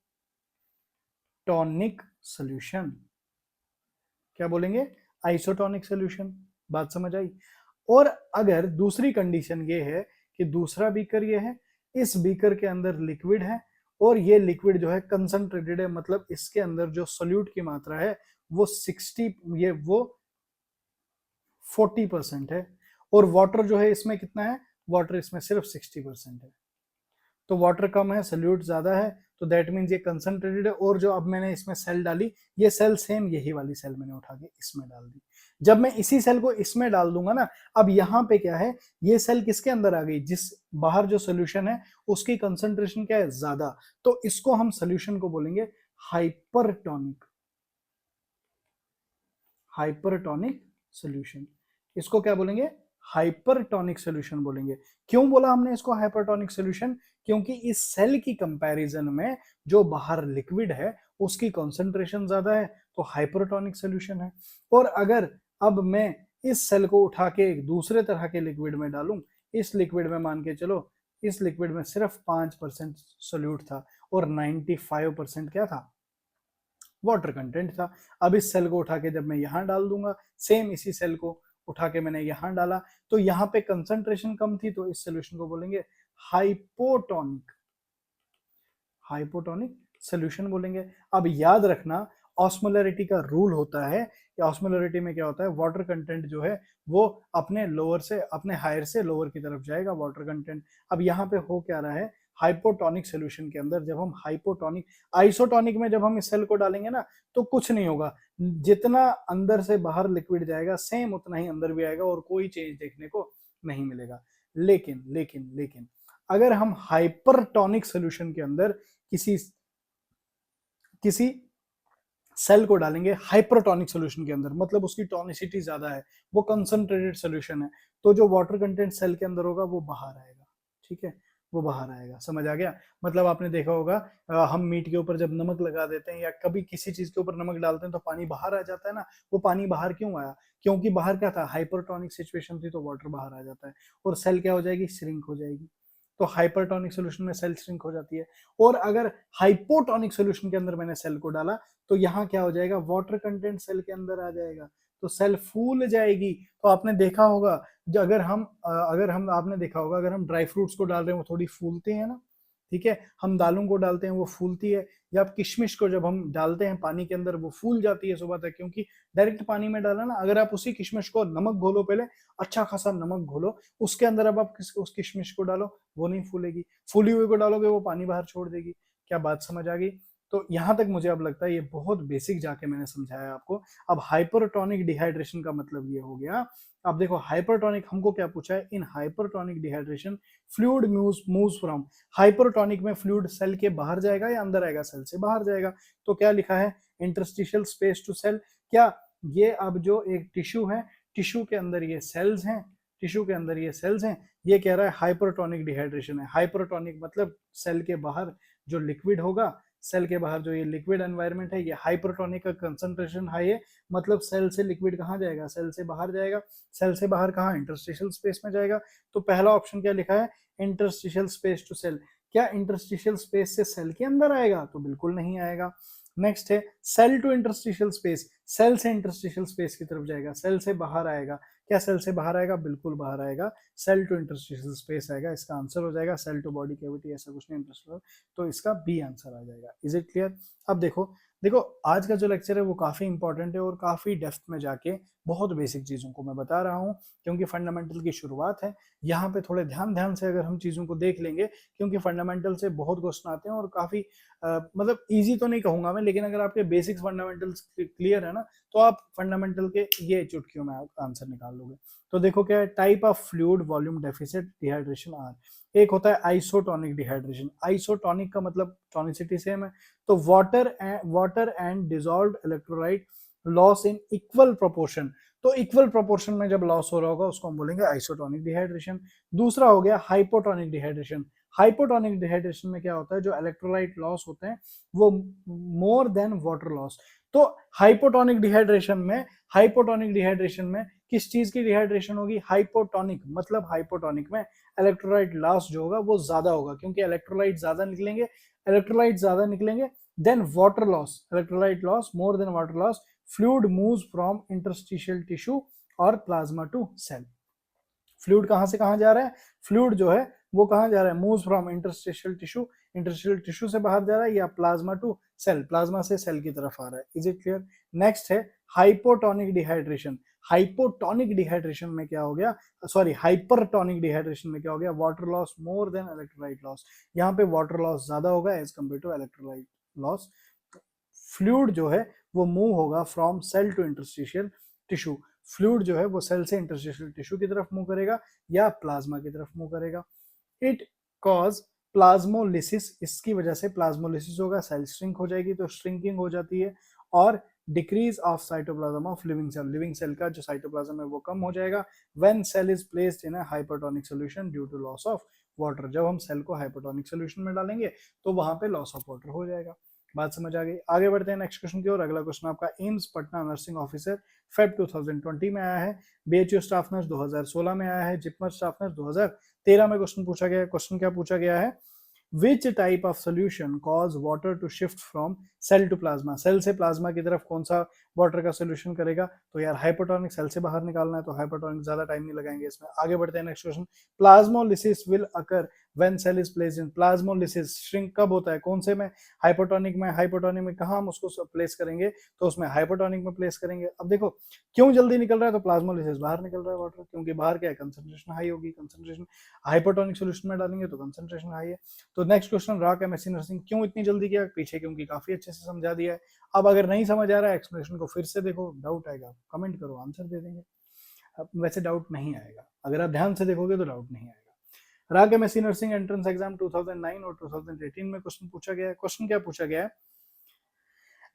सोल्यूशन। क्या बोलेंगे? Isotonic solution. बात समझ आई? और अगर दूसरी कंडीशन ये है कि दूसरा बीकर ये है, इस बीकर के अंदर लिक्विड है और ये लिक्विड जो है कंसंट्रेटेड है, मतलब इसके अंदर जो सोल्यूट की मात्रा है वो 40% है, और वाटर जो है इसमें कितना है? वाटर इसमें सिर्फ 60% है। तो वाटर कम है, सोल्यूट ज्यादा है, तो दैट मीन्स ये कंसंट्रेटेड है। और जो अब मैंने इसमें सेल डाली, ये सेल सेम यही वाली सेल मैंने उठा के इसमें डाल दी। जब मैं इसी सेल को इसमें डाल दूंगा ना, अब यहाँ पे क्या है, ये सेल किसके अंदर आ गई? जिस बाहर जो सोल्यूशन है उसकी कंसंट्रेशन क्या है? ज्यादा। तो इसको हम सोल्यूशन को बोलेंगे हाइपरटोनिक, हाइपरटोनिक सोल्यूशन। इसको क्या बोलेंगे? हाइपरटोनिक सोल्यूशन बोलेंगे। क्यों बोला हमने इसको हाइपरटोनिक सोल्यूशन? क्योंकि इस सेल की कंपैरिजन में जो बाहर लिक्विड है उसकी कंसंट्रेशन ज्यादा है, तो हाइपरटोनिक सोल्यूशन है। और अगर अब मैं इस सेल को उठा के एक दूसरे तरह के लिक्विड में डालूं, इस लिक्विड में मान के चलो, इस लिक्विड में सिर्फ 5% सोल्यूट था और 95% क्या था? वाटर कंटेंट था। अब इस सेल को उठा के जब मैं यहां डाल दूंगा, सेम इसी सेल को उठा के मैंने यहां डाला, तो यहां पे कंसंट्रेशन कम थी, तो इस सोल्यूशन को बोलेंगे हाइपोटोनिक, हाइपोटोनिक सोल्यूशन बोलेंगे। अब याद रखना, ऑस्मोलरिटी का रूल होता है कि ऑस्मोलरिटी में क्या होता है? वाटर कंटेंट जो है वो अपने लोअर से, अपने हायर से लोअर की तरफ जाएगा वाटर कंटेंट। अब यहाँ पे हो क्या रहा है? हाइपोटोनिक सोल्यूशन के अंदर जब हम हाइपोटोनिक, आइसोटोनिक में जब हम इस सेल को डालेंगे ना, तो कुछ नहीं होगा, जितना अंदर से बाहर लिक्विड जाएगा सेम उतना ही अंदर भी आएगा और कोई चेंज देखने को नहीं मिलेगा। लेकिन लेकिन लेकिन अगर हम हाइपरटोनिक सोल्यूशन के अंदर किसी किसी सेल को डालेंगे हाइपरटोनिक सोल्यूशन के अंदर, मतलब उसकी टोनिसिटी ज्यादा है, वो कंसंट्रेटेड सोल्यूशन है, तो जो वाटर कंटेंट सेल के अंदर होगा वो बाहर आएगा। ठीक है, वो बाहर आएगा। समझ आ गया? मतलब आपने देखा होगा, हम मीट के ऊपर जब नमक लगा देते हैं या कभी किसी चीज के ऊपर नमक डालते हैं तो पानी बाहर आ जाता है ना। वो पानी बाहर क्यों आया? क्योंकि बाहर क्या था? हाइपरटोनिक सिचुएशन थी, तो वाटर बाहर आ जाता है और सेल क्या हो जाएगी? श्रिंक हो जाएगी। तो हाइपरटोनिक सोल्यूशन में सेल श्रिंक हो जाती है। और अगर हाइपोटोनिक सोल्यूशन के अंदर मैंने सेल को डाला, तो यहाँ क्या हो जाएगा? वाटर कंटेंट सेल के अंदर आ जाएगा, तो सेल फूल जाएगी। तो आपने देखा होगा, जो अगर हम आपने देखा होगा, अगर हम ड्राई फ्रूट्स को डाल रहे हैं वो थोड़ी फूलते हैं ना। ठीक है, हम दालों को डालते हैं वो फूलती है, या आप किशमिश को जब हम डालते हैं पानी के अंदर वो फूल जाती है सुबह तक, क्योंकि डायरेक्ट पानी में डाला ना। अगर आप उसी किशमिश को नमक घोलो, पहले अच्छा खासा नमक घोलो, उसके अंदर अब आप उस किशमिश को डालो, वो नहीं फूलेगी। फूली हुई को डालोगे वो पानी बाहर छोड़ देगी। क्या बात समझ आ गई? तो यहां तक मुझे अब लगता है ये बहुत बेसिक जाके मैंने समझाया आपको। अब हाइपरटोनिक डिहाइड्रेशन का मतलब ये हो गया। अब देखो, हाइपरटोनिक हमको क्या पूछा है? In hypertonic dehydration fluid moves from, hypertonic में फ्लूइड सेल के बाहर जाएगा या अंदर आएगा? सेल से बाहर जाएगा। तो क्या लिखा है? Interstitial space to cell. क्या ये अब जो एक टिश्यू है, टिश्यू के अंदर ये सेल्स हैं, टिश्यू के अंदर ये सेल्स हैं, ये कह रहा है हाइपरटोनिक डिहाइड्रेशन है। हाइपरटोनिक मतलब सेल के बाहर जो लिक्विड होगा, सेल के बाहर जो ये लिक्विड एनवायरनमेंट है, ये हाइपरटोनिक का कंसंट्रेशन हाई है, मतलब सेल से लिक्विड कहाँ जाएगा? सेल से बाहर जाएगा। सेल से बाहर कहाँ? इंटरस्टिशियल स्पेस में जाएगा। तो पहला ऑप्शन क्या लिखा है? Interstitial space to cell. क्या इंटरस्टिशियल स्पेस से सेल के अंदर आएगा? तो बिल्कुल नहीं आएगा। नेक्स्ट है cell to interstitial space, cell से इंटरस्टिशियल स्पेस की तरफ जाएगा, सेल से बाहर आएगा। क्या सेल से बाहर आएगा? बिल्कुल बाहर आएगा। सेल टू इंटरस्टिशियल स्पेस आएगा। इसका आंसर हो जाएगा सेल टू बॉडी कैविटी, ऐसा कुछ नहीं इंटरस्टिशियल, तो इसका बी आंसर आ जाएगा। Is it clear? अब देखो देखो, आज का जो लेक्चर है वो काफी इंपॉर्टेंट है और काफी डेप्थ में जाके बहुत बेसिक चीजों को मैं बता रहा हूँ, क्योंकि फंडामेंटल की शुरुआत है। यहाँ पे थोड़े ध्यान ध्यान से अगर हम चीजों को देख लेंगे, क्योंकि फंडामेंटल से बहुत क्वेश्चन आते हैं और काफी मतलब इजी तो नहीं कहूंगा मैं, लेकिन अगर आपके बेसिक्स फंडामेंटल्स क्लियर है ना, तो आप फंडामेंटल के ये चुटकियों में आंसर निकाल लोगे। तो देखो क्या है, type of fluid volume deficit dehydration or. एक होता है आइसोटोनिक डिहाइड्रेशन। आइसोटोनिक का मतलब टोनिसिटी सेम है, तो water and dissolved electrolyte loss in equal proportion. तो इक्वल प्रोपोर्शन में जब लॉस हो रहा होगा उसको हम बोलेंगे आइसोटोनिक डिहाइड्रेशन। दूसरा हो गया हाइपोटोनिक डिहाइड्रेशन। हाइपोटोनिक डिहाइड्रेशन में क्या होता है? जो इलेक्ट्रोलाइट लॉस होते हैं वो मोर देन वाटर लॉस। तो हाइपोटोनिक डिहाइड्रेशन में किस चीज की डिहाइड्रेशन होगी? हाइपोटोनिक, मतलब हाइपोटोनिक में इलेक्ट्रोलाइट लॉस जो होगा वो ज्यादा होगा, क्योंकि इलेक्ट्रोलाइट ज्यादा निकलेंगे than water loss, electrolyte loss more than water loss, fluid moves from interstitial tissue और प्लाज्मा टू सेल। फ्लूइड कहां से कहां जा रहा है? फ्लूइड जो है वो कहां जा रहा है? Moves from interstitial tissue, interstitial tissue से बाहर जा रहा है, या प्लाज्मा टू सेल, प्लाज्मा से सेल की तरफ आ रहा है। Is it clear? नेक्स्ट है हाइपोटोनिक डिहाइड्रेशन। हाइपोटोनिक डिहाइड्रेशन में क्या हो गया? सॉरी, हाइपरटोनिक डिहाइड्रेशन में क्या हो गया? Water loss more than electrolyte loss. यहाँ पे वाटर लॉस ज्यादा होगा as compare to electrolyte loss. Fluid जो है वो मूव होगा from cell to interstitial tissue, fluid जो है वो सेल से इंटरस्टिशियल टिश्यू की तरफ मूव करेगा या प्लाज्मा की तरफ मूव करेगा। इट कॉज प्लाज्मोलिसिस, इसकी वजह से प्लाज्मोलिसिस होगा, सेल श्रिंक हो जाएगी, तो श्रिंकिंग हो जाती है, और decrease of cytoplasm of living cell का जो साइटोप्लाज्म है वो कम हो जाएगा when cell is placed in a hypertonic solution due to loss of water. जब हम सेल को हाइपरटोनिक सॉल्यूशन में डालेंगे तो वहां पे लॉस ऑफ वाटर हो जाएगा। बात समझ आ गई? आगे बढ़ते हैं नेक्स्ट क्वेश्चन की ओर। अगला क्वेश्चन आपका AIIMS Patna nursing officer Feb 2020 में आया है, बीएचयू स्टाफ नर्स 2016 में आया है, जिपमर स्टाफ नर्स 2013 में क्वेश्चन पूछा गया है। क्वेश्चन क्या पूछा गया है? Which type of solution cause water to shift from cell to plasma, cell से प्लाज्मा की तरफ कौन सा वाटर का सोल्यूशन करेगा? तो यार हाइपोटोनिक, सेल से बाहर निकालना है तो हाइपोटोनिक, ज्यादा टाइम नहीं लगाएंगे इसमें। आगे बढ़ते हैं next question. Plasmolysis will occur when cell is placed in, plasmolysis shrink कब होता है? कौन से में? हाइपोटोनिक में। हाइपोटोनिक में कहाँ हम उसको प्लेस करेंगे? तो उसमें हाइपोटोनिक में प्लेस करेंगे। अब देखो क्यों जल्दी निकल रहा है? तो प्लाज्मोलिसिस बाहर निकल रहा है वाटर, क्योंकि बाहर क्या है? कंसंट्रेशन हाई होगी, कंसंट्रेशन हाइपोटोनिक सोल्यूशन में डालेंगे तो कंसंट्रेशन हाई है। तो next question, rock MSc nursing क्यों इतनी जल्दी किया? पीछे क्योंकि काफी अच्छे से समझा दिया है। अब अगर नहीं समझ आ रहा है एक्सप्लेनेशन को फिर से देखो, डाउट आएगा कमेंट करो, आंसर दे देंगे। अब वैसे डाउट नहीं आएगा, अगर आप ध्यान से देखोगे तो डाउट नहीं आएगा। राग एमएससी नर्सिंग एंट्रेंस एग्जाम 2009 और 2018 में क्वेश्चन पूछा गया है। क्वेश्चन क्या पूछा गया है?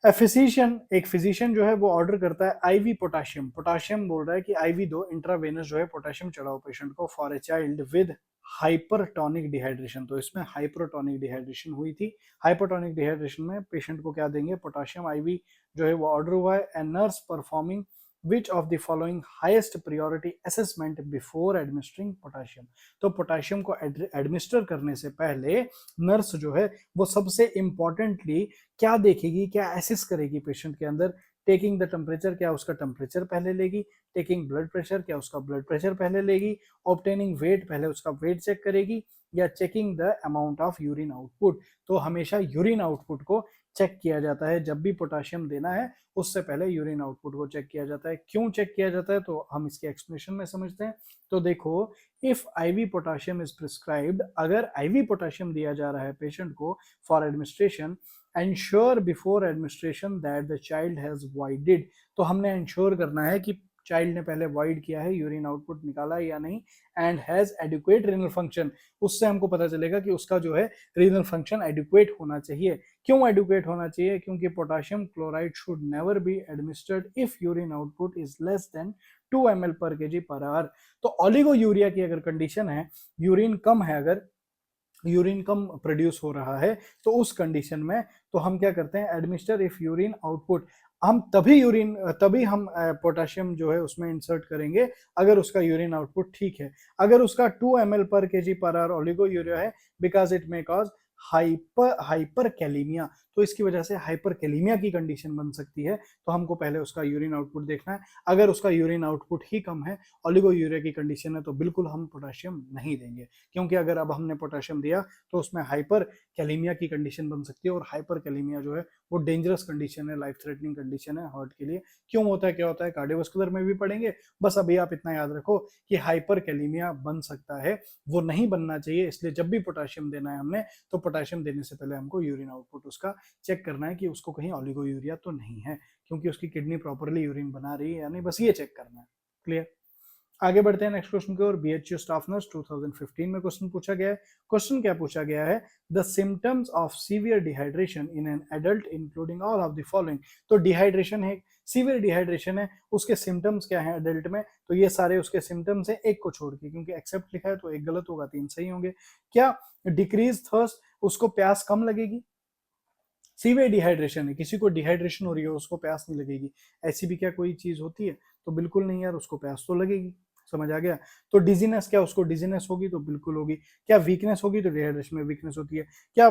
एक फिजिशियन जो है वो ऑर्डर करता है आईवी पोटाशियम, पोटाशियम बोल रहा है कि आईवी दो, इंट्रावेनस जो है पोटाशियम चढ़ाओ पेशेंट को for a child with hypertonic dehydration. तो इसमें हाइपरटोनिक डिहाइड्रेशन हुई थी। हाइपरटोनिक डिहाइड्रेशन में पेशेंट को क्या देंगे? पोटाशियम आईवी जो है वो ऑर्डर हुआ है। And nurse performing which of the following highest priority assessment before administering potassium. तो पोटाशियम को एडमिनिस्टर करने से पहले नर्स जो है वो सबसे इंपॉर्टेंटली क्या देखेगी, क्या एसेस करेगी पेशेंट के अंदर? टेकिंग द टेम्परेचर, क्या उसका टेम्परेचर पहले लेगी? टेकिंग ब्लड प्रेशर, क्या उसका ब्लड प्रेशर पहले लेगी? ऑब्टेनिंग वेट, पहले उसका वेट चेक करेगी? या checking the amount of urine output. तो हमेशा यूरिन आउटपुट को चेक किया जाता है, जब भी पोटाशियम देना है उससे पहले यूरिन आउटपुट को चेक किया जाता है। क्यों चेक किया जाता है? तो हम इसके एक्सप्लेनेशन में समझते हैं। तो देखो, if IV potassium is prescribed, अगर आईवी पोटाशियम दिया जा रहा है पेशेंट को for administration, ensure before administration that the child has voided, तो हमने इंश्योर करना है कि चाइल्ड ने पहले वॉइड किया है, यूरिन आउटपुट निकाला है या नहीं, and has adequate renal function. उससे हमको पता चलेगा कि उसका जो है रीनल फंक्शन एडिक्वेट होना चाहिए। क्यों एडिक्वेट होना चाहिए? क्योंकि potassium chloride should never be administered if urine output is less than 2 ml पर केजी पर आवर। तो ऑलिगो यूरिया की अगर कंडीशन है, यूरिन कम है, अगर यूरिन कम प्रोड्यूस हो रहा है, तो उस कंडीशन में तो हम क्या करते हैं? एडमिनिस्टर इफ यूरिन आउटपुट, हम तभी हम पोटाशियम जो है उसमें इंसर्ट करेंगे अगर उसका यूरिन आउटपुट ठीक है। अगर उसका 2 ml पर केजी पर आवर ओलिगो यूरिया है, because it may cause hyperkalemia, तो इसकी वजह से हाइपर कैलीमिया की कंडीशन बन सकती है। तो हमको पहले उसका यूरिन आउटपुट देखना है। अगर उसका यूरिन आउटपुट ही कम है, ओलिगो यूरिया की कंडीशन है, तो बिल्कुल हम पोटाशियम नहीं देंगे, क्योंकि अगर अब हमने पोटाशियम दिया तो उसमें हाइपर कैलीमिया की कंडीशन बन सकती है, और हाइपर कैलीमिया जो है वो डेंजरस कंडीशन है, लाइफ थ्रेटनिंग कंडीशन है हार्ट के लिए। क्यों होता है, क्या होता है, कार्डियोवास्कुलर में भी पढ़ेंगे। बस अभी आप इतना याद रखो कि हाइपर कैलीमिया बन सकता है, वो नहीं बनना चाहिए। इसलिए जब भी पोटाशियम देना है हमने, तो पोटाशियम देने से पहले हमको यूरिन आउटपुट उसका चेक करना है कि उसको कहीं ओलिगो यूरिया तो नहीं है, क्योंकि उसकी किडनी प्रॉपरली यूरिन बना रही है या नहीं, बस ये चेक करना है। क्लियर? आगे बढ़ते हैं नेक्स्ट क्वेश्चन की ओर। बीएचयू स्टाफ नर्स 2015 में क्वेश्चन पूछा गया है। क्वेश्चन क्या पूछा गया है? The symptoms of severe dehydration in an adult including all of the following. तो डिहाइड्रेशन है, सीवियर डिहाइड्रेशन है, उसके सिम्टम्स क्या है एडल्ट में? तो ये सारे उसके सिम्टम्स है, एक को छोड़ के, क्योंकि एक्सेप्ट लिखा है तो एक गलत होगा, 3 सही होंगे। क्या? डिक्रीज थर्स्ट, उसको प्यास कम लगेगी, सीवियर डिहाइड्रेशन है, किसी को डिहाइड्रेशन हो रही है, उसको प्यास नहीं लगेगी, ऐसी भी क्या कोई चीज होती है? तो बिल्कुल नहीं यार, उसको प्यास तो लगेगी। समझ आ गया? तो डिजीनेस, क्या उसको डिजीनेस होगी? तो बिल्कुल होगी। क्या वीकनेस होगी? तो डिहाइड्रेशन में वीकनेस होती है। क्या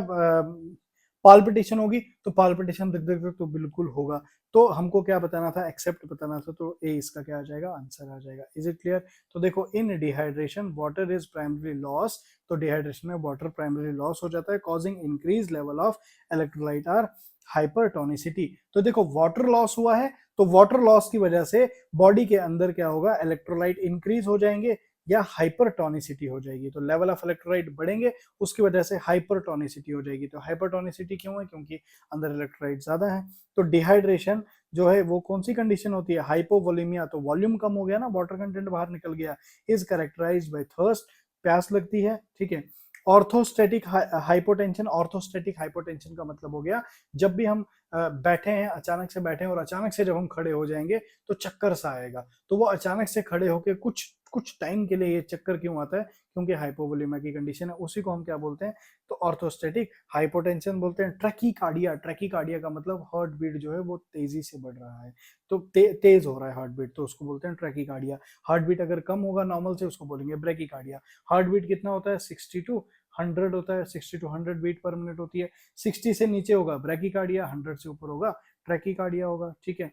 पाल्पिटेशन होगी? तो पाल्पिटेशन धक धक धक तो बिल्कुल होगा। तो हमको क्या बताना था? एक्सेप्ट बताना था, तो ए इसका क्या आ जाएगा? आंसर आ जाएगा। Is it clear? तो देखो, in dehydration water is primary loss, तो डिहाइड्रेशन में वाटर प्राइमरी लॉस हो जाता है, causing increase level of electrolyte or hypertonicity. तो देखो, वाटर लॉस हुआ है, तो वाटर लॉस की वजह से बॉडी के अंदर क्या होगा? इलेक्ट्रोलाइट इंक्रीज हो जाएंगे या हाइपरटोनिसिटी हो जाएगी। तो लेवल ऑफ इलेक्ट्रोलाइट बढ़ेंगे, उसकी वजह से हाइपरटोनिसिटी हो जाएगी। तो हाइपरटोनिसिटी क्यों है? क्योंकि अंदर इलेक्ट्रोलाइट ज्यादा है। तो डिहाइड्रेशन जो है वो कौन सी कंडीशन होती है? हाइपोवोलेमिया, तो वॉल्यूम कम हो गया ना, वाटर कंटेंट बाहर निकल गया। इज कैरेक्टराइज्ड बाय थर्स्ट, प्यास लगती है, ठीक है। ऑर्थोस्टैटिक हाइपोटेंशन, ऑर्थोस्टैटिक हाइपोटेंशन का मतलब हो गया, जब भी हम बैठे हैं, अचानक से बैठे हैं और अचानक से जब हम खड़े हो जाएंगे तो चक्कर सा आएगा। तो वो अचानक से खड़े होके कुछ कुछ टाइम के लिए ये चक्कर क्यों आता है? क्योंकि हाइपोवोलेमिया की कंडीशन है। उसी को हम क्या बोलते हैं? तो ऑर्थोस्टैटिक हाइपोटेंशन बोलते हैं। ट्रैकीकार्डिया, ट्रैकीकार्डिया का मतलब हार्ट बीट जो है वो तेजी से बढ़ रहा है, तो तेज हो रहा है हार्ट बीट, तो उसको बोलते हैं ट्रैकीकार्डिया। हार्ट बीट अगर कम होगा नॉर्मल से, उसको बोलेंगे ब्रैकीकार्डिया। हार्ट बीट कितना होता है? 60 टू 100 होता है, 60 टू 100 बीट पर मिनट होती है। 60 से नीचे होगा ब्रैकीकार्डिया, 100 से ऊपर होगा ट्रैकीकार्डिया होगा, ठीक है।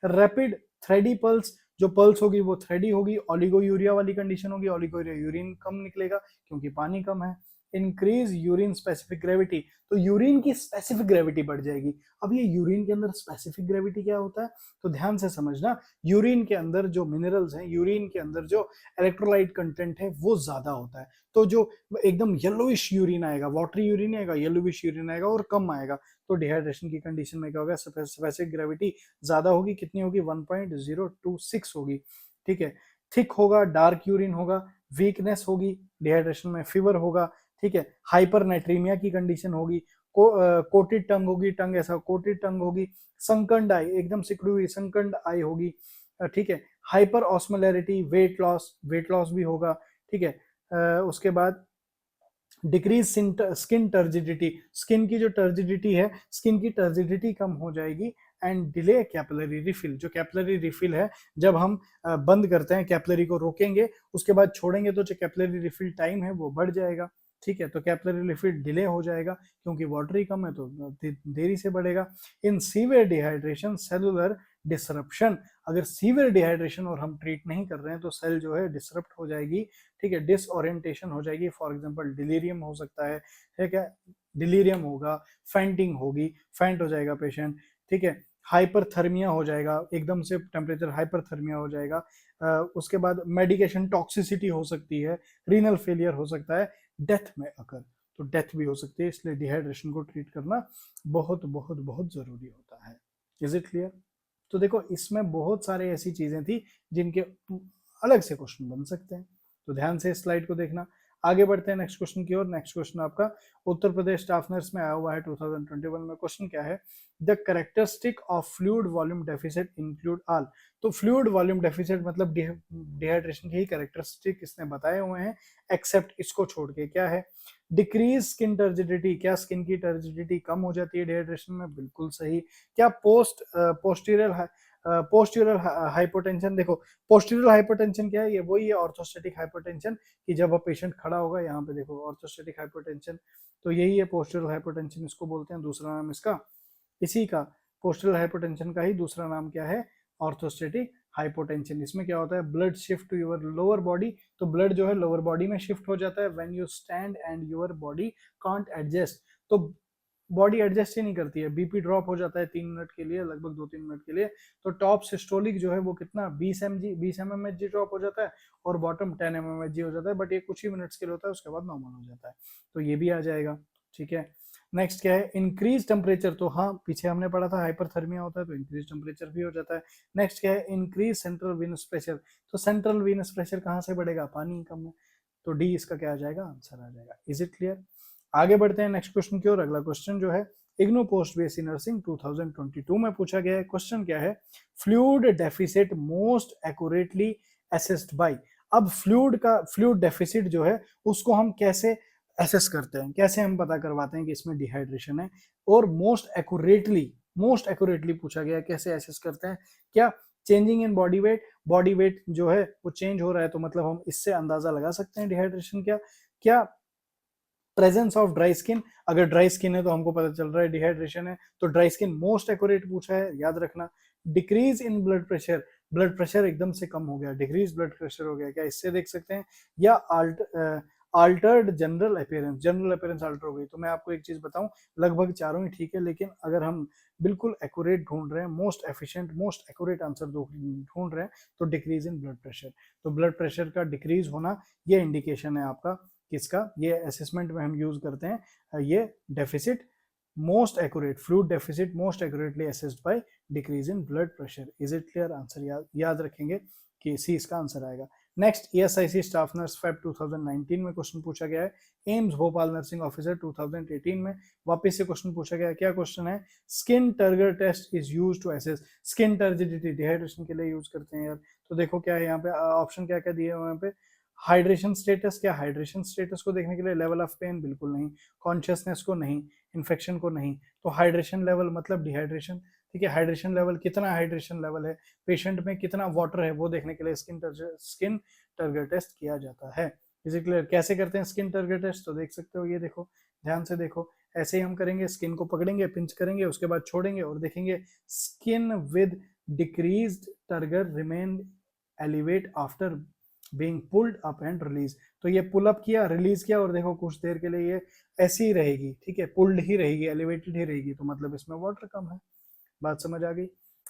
रैपिड थ्रेडी पल्स, जो पल्स होगी वो थ्रेडी होगी। ओलिगोयूरिया वाली कंडीशन होगी, ओलिगोयूरिया यूरिन कम निकलेगा क्योंकि पानी कम है। इंक्रीज यूरिन स्पेसिफिक ग्रेविटी, तो यूरिन की स्पेसिफिक ग्रेविटी बढ़ जाएगी। अब ये यूरिन के अंदर स्पेसिफिक ग्रेविटी क्या होता है? तो ध्यान से समझना, यूरिन के अंदर जो मिनरल्स हैं, यूरिन के अंदर जो इलेक्ट्रोलाइट कंटेंट है वो ज्यादा होता है। तो जो एकदम येलोइश यूरिन आएगा, वाटरी यूरिन आएगा, येलोइश यूरिन आएगा और कम आएगा। तो डिहाइड्रेशन की कंडीशन में क्या होगा? स्पेसिफिक ग्रेविटी ज्यादा होगी। कितनी होगी? 1.026 होगी, ठीक है। थिक होगा, डार्क यूरिन होगा, वीकनेस होगी, डिहाइड्रेशन में फीवर होगा, ठीक है। हाइपरनेट्रीमिया की कंडीशन होगी, कोटेड टंग होगी, टंग ऐसा कोटेड टंग होगी। संकंड आई, एकदम सिकुड़ी हुई संकंड आई होगी, ठीक है। हाइपर ऑस्मोलैरिटी, वेट लॉस भी होगा, ठीक है। उसके बाद डिक्रीज स्किन टर्जिडिटी, स्किन की जो टर्जिडिटी है, स्किन की टर्जिडिटी कम हो जाएगी। एंड डिले कैपिलरी रिफिल, जो कैपिलरी रिफिल है, जब हम बंद करते हैं, कैपिलरी को रोकेंगे, उसके बाद छोड़ेंगे, तो जो कैपिलरी रिफिल टाइम है वो बढ़ जाएगा, ठीक है। तो कैपिलरी रिफिल डिले हो जाएगा क्योंकि वाटर ही कम है, तो देरी से बढ़ेगा। In severe dehydration cellular disruption, अगर सीवियर डिहाइड्रेशन और हम ट्रीट नहीं कर रहे हैं तो सेल जो है डिसरप्ट हो जाएगी, ठीक है। डिसओरिएंटेशन हो जाएगी, फॉर एग्जांपल डिलीरियम हो सकता है, ठीक है। डिलीरियम होगा, फेंटिंग होगी, फेंट हो जाएगा पेशेंट, ठीक है। हाइपरथर्मिया हो जाएगा, एकदम से टेम्परेचर हाइपरथर्मिया हो जाएगा। उसके बाद मेडिकेशन टॉक्सिसिटी हो सकती है, रीनल फेलियर हो सकता है, डेथ में अकर, तो डेथ भी हो सकती है। इसलिए डिहाइड्रेशन को ट्रीट करना बहुत बहुत बहुत जरूरी होता है। Is it clear? तो देखो, इसमें बहुत सारे ऐसी चीजें थी जिनके अलग से क्वेश्चन बन सकते हैं, तो ध्यान से इस स्लाइड को देखना। आगे बढ़ते हैं नेक्स्ट क्वेश्चन की ओर। नेक्स्ट क्वेश्चन आपका उत्तर प्रदेश स्टाफ नर्स में आया हुआ है 2021 में। क्वेश्चन क्या है? The characteristic of fluid volume deficit include all, तो फ्लूइड वॉल्यूम डेफिसिट मतलब डिहाइड्रेशन के ही कैरेक्टरिस्टिक इसने बताए हुए हैं, एक्सेप्ट इसको छोड़ के। क्या है? डिक्रीज स्किन टर्जिडिटी, क्या स्किन की टर्जिडिटी कम हो जाती है डिहाइड्रेशन में? बिल्कुल सही। क्या पोस्टीरियर हाइपोटेंशन, देखो पोस्टीरियर हाइपोटेंशन क्या है? ये वही है ऑर्थोस्टैटिक हाइपोटेंशन, कि जब पेशेंट खड़ा होगा, यहाँ पे देखो ऑर्थोस्टैटिक हाइपोटेंशन, तो यही है पोस्टीरियर हाइपोटेंशन, इसको बोलते हैं। दूसरा नाम इसका, इसी का पोस्टीरियर हाइपोटेंशन का ही दूसरा नाम क्या है? Orthostatic hypotension. इसमें क्या होता है? Blood shift to your lower body, तो ब्लड जो है लोअर बॉडी में शिफ्ट हो जाता है when you stand and your body can't adjust, तो बॉडी एडजस्ट ही नहीं करती है, बीपी ड्रॉप हो जाता है 3 मिनट के लिए, लगभग 2-3 मिनट के लिए। तो टॉप सिस्टोलिक जो है वो कितना? 20 mmHg ड्रॉप हो जाता है, और बॉटम 10 mmHg हो जाता है, बट ये कुछ ही मिनट्स के लिए होता है, उसके बाद नॉर्मल हो जाता है। तो ये भी आ जाएगा, ठीक है। नेक्स्ट क्या है? इंक्रीज टेम्परेचर, तो हाँ पीछे हमने पढ़ा था हाइपरथर्मिया होता है तो इंक्रीज टेम्परेचर भी हो जाता है। नेक्स्ट क्या है? इंक्रीज सेंट्रल वीनस प्रेशर, तो सेंट्रल वीनस प्रेशर कहाँ से बढ़ेगा? पानी कम है, तो डी इसका क्या आ जाएगा? आंसर आ जाएगा। Is it clear? आगे बढ़ते हैं नेक्स्ट क्वेश्चन की ओर। अगला क्वेश्चन जो है इग्नू पोस्ट बीएससी नर्सिंग 2022 में पूछा गया है। क्वेश्चन क्या है? Fluid deficit most accurately assessed by, अब फ्लूइड डेफिसिट जो है उसको हम कैसे एसेस करते हैं, कैसे हम पता करवाते हैं कि इसमें डिहाइड्रेशन है, और मोस्ट एक्यूरेटली पूछा गया कैसे एसेस करते हैं, क्या चेंजिंग इन बॉडी वेट जो है वो चेंज हो रहा है, तो मतलब हम इससे अंदाजा लगा सकते हैं डिहाइड्रेशन क्या क्या प्रेजेंस ऑफ ड्राई स्किन, अगर ड्राई स्किन है तो हमको पता चल रहा है डिहाइड्रेशन है, तो ड्राई स्किन मोस्ट एक्यूरेट पूछा है, याद रखना। डिक्रीज इन ब्लड प्रेशर एकदम से कम हो गया, डिक्रीज ब्लड प्रेशर हो गया, क्या इससे देख सकते हैं, या अल्टर्ड जनरल अपीयरेंस अल्टर हो गई। तो मैं आपको एक चीज बताऊं, लगभग चारों ही ठीक है, लेकिन अगर हम बिल्कुल एक्यूरेट ढूंढ रहे हैं, most efficient most accurate answer ढूंढ रहे हैं, तो डिक्रीज इन ब्लड प्रेशर, तो ब्लड प्रेशर का डिक्रीज होना ये इंडिकेशन है आपका किसका, ये असेसमेंट में हम यूज करते हैं ये deficit most accurate, fluid deficit most accurately assessed by decrease in blood pressure. Is it clear? Answer याद रखेंगे कि सी इसका आंसर आएगा। Next, ESIC staff nurse Feb 2019 में क्वेश्चन पूछा गया है, एम्स भोपाल नर्सिंग ऑफिसर 2018 में वापस से क्वेश्चन पूछा गया है। क्या क्वेश्चन है? Skin turgor test is use to assess skin turgidity, dehydration के लिए यूज करते हैं यार। तो देखो क्या है यहाँ पे ऑप्शन, क्या क्या दिए हुए यहाँ पे, हाइड्रेशन स्टेटस, क्या हाइड्रेशन स्टेटस को देखने के लिए, लेवल ऑफ पेन बिल्कुल नहीं, कॉन्शियसनेस को नहीं, इन्फेक्शन को नहीं, तो हाइड्रेशन लेवल मतलब डिहाइड्रेशन, ठीक है। हाइड्रेशन लेवल, कितना हाइड्रेशन लेवल है पेशेंट में, कितना वाटर है, वो देखने के लिए स्किन टर्गर टेस्ट किया जाता है। Is it clear? कैसे करते हैं स्किन टर्गर टेस्ट? तो देख सकते हो, ये देखो, ध्यान से देखो, ऐसे ही हम करेंगे, स्किन को पकड़ेंगे, पिंच करेंगे, उसके बाद छोड़ेंगे और देखेंगे skin with decreased turgor remain elevate after being pulled up and release. तो ये पुल अप किया, रिलीज किया, और देखो कुछ देर के लिए ये ऐसी ही रहेगी, ठीक है, पुल्ड ही रहेगी, एलिवेटेड ही रहेगी, तो मतलब इसमें वाटर कम है। बात समझ आ गई?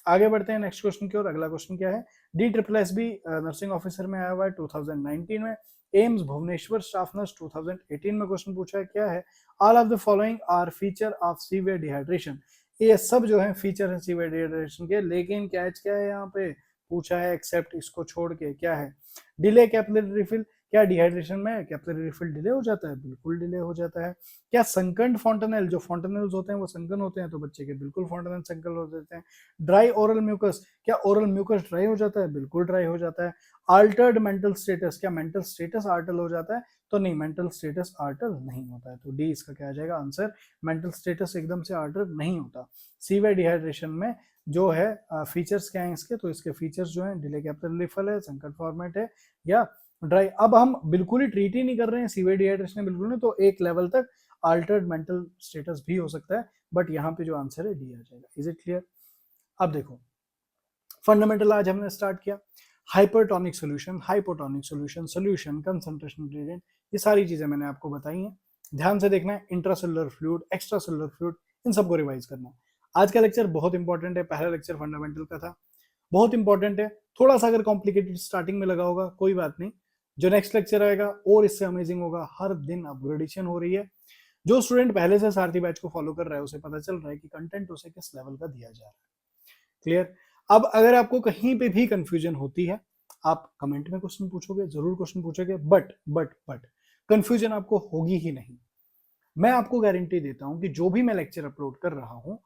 आगे बढ़ते हैं नेक्स्ट क्वेश्चन की ओर। अगला क्वेश्चन क्या है? DSSB नर्सिंग ऑफिसर में आया हुआ है 2019 में, एम्स भुवनेश्वर स्टाफ नर्स 2018 में क्वेश्चन पूछा है। क्या है? All of the following are feature of severe dehydration, ये सब जो है फीचर है सीवियर डिहाइड्रेशन के, लेकिन कैच क्या है यहाँ पे पूछा है, एक्सेप्ट इसको छोड़ के, क्या है? डिले कैपिलरी रिफिल, क्या डिहाइड्रेशन में कैपिलरी रिफिल डिले हो जाता है? बिल्कुल डिले हो जाता है। क्या संकन फॉन्टेनेल, जो फॉन्टेनेल्स होते हैं वो संकन होते हैं, तो बच्चे के बिल्कुल फॉन्टेनेल संकन हो जाते हैं। ड्राई ओरल म्यूकस, क्या ओरल म्यूकस ड्राई हो जाता है? बिल्कुल ड्राई हो जाता है। अल्टर्ड मेंटल स्टेटस, क्या मेंटल स्टेटस आर्टल हो जाता है? तो नहीं, मेंटल स्टेटस आर्टल नहीं होता है, तो डी इसका क्या आ जाएगा आंसर, मेंटल स्टेटस एकदम से आर्टल नहीं होता। सीवियर डिहाइड्रेशन में जो है फीचर्स क्या है इसके, तो इसके फीचर्स जो है डिले कैपिलरी रिफिल है, संकट फॉर्मेट है, या ड्राई। अब हम बिल्कुल ही ट्रीट ही नहीं कर रहे हैं सीवियर डिहाइड्रेशन, बिल्कुल नहीं, तो एक लेवल तक अल्टर्ड मेंटल स्टेटस भी हो सकता है, बट यहाँ पे जो आंसर है डी आ जाएगा। Is it clear? अब देखो, फंडामेंटल आज हमने स्टार्ट किया, hypertonic solution, hypotonic solution, solution, concentration gradient, ये सारी चीजें मैंने आपको बताई हैं। ध्यान से देखना है, intracellular fluid, extracellular fluid, इन सबको रिवाइज करना है। आज का लेक्चर बहुत इंपॉर्टेंट है, पहला लेक्चर फंडामेंटल का था, बहुत इंपॉर्टेंट है। थोड़ा सा अगर कॉम्प्लिकेटेड स्टार्टिंग में लगा होगा, कोई बात नहीं, जो नेक्स्ट लेक्चर आएगा और इससे अमेजिंग होगा, हर दिन अपग्रेडेशन हो रही है। जो स्टूडेंट पहले से सारथी बैच को फॉलो कर रहा है उसे पता चल रहा है कि कंटेंट उसे किस लेवल का दिया जा रहा है। क्लियर? अब अगर आपको कहीं पे भी कंफ्यूजन होती है, आप कमेंट में क्वेश्चन पूछोगे, जरूर क्वेश्चन पूछोगे, बट कंफ्यूजन आपको होगी ही नहीं। मैं आपको गारंटी देता हूं कि जो भी मैं लेक्चर अपलोड कर रहा हूं,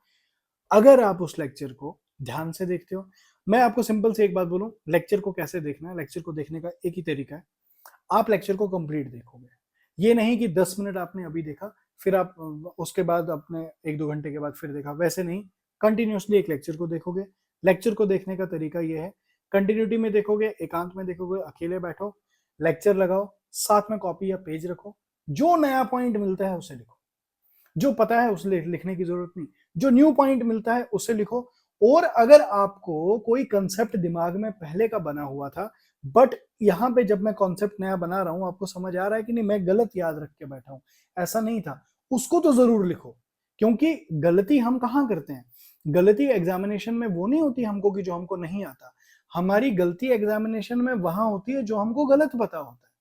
अगर आप उस लेक्चर को ध्यान से देखते हो, मैं आपको सिंपल से एक बात बोलूं, लेक्चर को कैसे देखना है, लेक्चर को देखने का एक ही तरीका है, आप लेक्चर को कंप्लीट देखोगे। ये नहीं कि 10 मिनट आपने अभी देखा, फिर आप उसके बाद अपने 1-2 घंटे के बाद फिर देखा, वैसे नहीं, कंटिन्यूसली एक लेक्चर को देखोगे। लेक्चर को देखने का तरीका ये है, कंटिन्यूटी में देखोगे, एकांत में देखोगे, अकेले बैठो, लेक्चर लगाओ, साथ में कॉपी या पेज रखो, जो नया पॉइंट मिलता है उसे लिखो, जो पता है उसे लिखने की जरूरत नहीं, जो न्यू पॉइंट मिलता है उसे लिखो। और अगर आपको कोई कंसेप्ट दिमाग में पहले का बना हुआ था, बट यहाँ पे जब मैं कॉन्सेप्ट नया बना रहा हूं आपको समझ आ रहा है कि नहीं मैं गलत याद रख के बैठा हूं, ऐसा नहीं था, उसको तो जरूर लिखो। क्योंकि गलती हम कहाँ करते हैं, गलती एग्जामिनेशन में वो नहीं होती हमको कि जो हमको नहीं आता, हमारी गलती एग्जामिनेशन में वहां होती है जो हमको गलत पता होता है।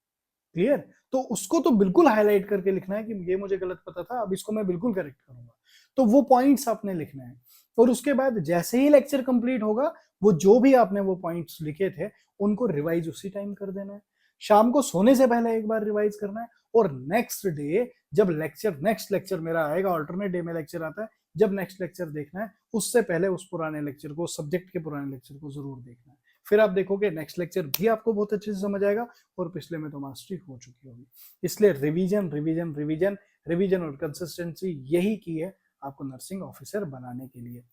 क्लियर? तो उसको तो बिल्कुल हाईलाइट करके लिखना है कि ये मुझे गलत पता था, अब इसको मैं बिल्कुल करेक्ट करूंगा, तो वो पॉइंट्स आपने लिखने हैं। और उसके बाद जैसे ही लेक्चर कंप्लीट होगा, वो जो भी आपने वो पॉइंट्स लिखे थे उनको रिवाइज उसी टाइम कर देना है, शाम को सोने से पहले एक बार रिवाइज करना है, और नेक्स्ट डे जब नेक्स्ट लेक्चर मेरा आएगा, ऑल्टरनेट डे में लेक्चर आता है, जब नेक्स्ट लेक्चर देखना है उससे पहले उस पुराने लेक्चर को, सब्जेक्ट के पुराने लेक्चर को जरूर देखना है। फिर आप देखोगे नेक्स्ट लेक्चर भी आपको बहुत अच्छे से समझ आएगा और पिछले में तो मास्टरी हो चुकी होगी। इसलिए रिवीजन रिवीजन रिवीजन रिवीजन और कंसिस्टेंसी यही की है आपको नर्सिंग ऑफिसर बनाने के लिए।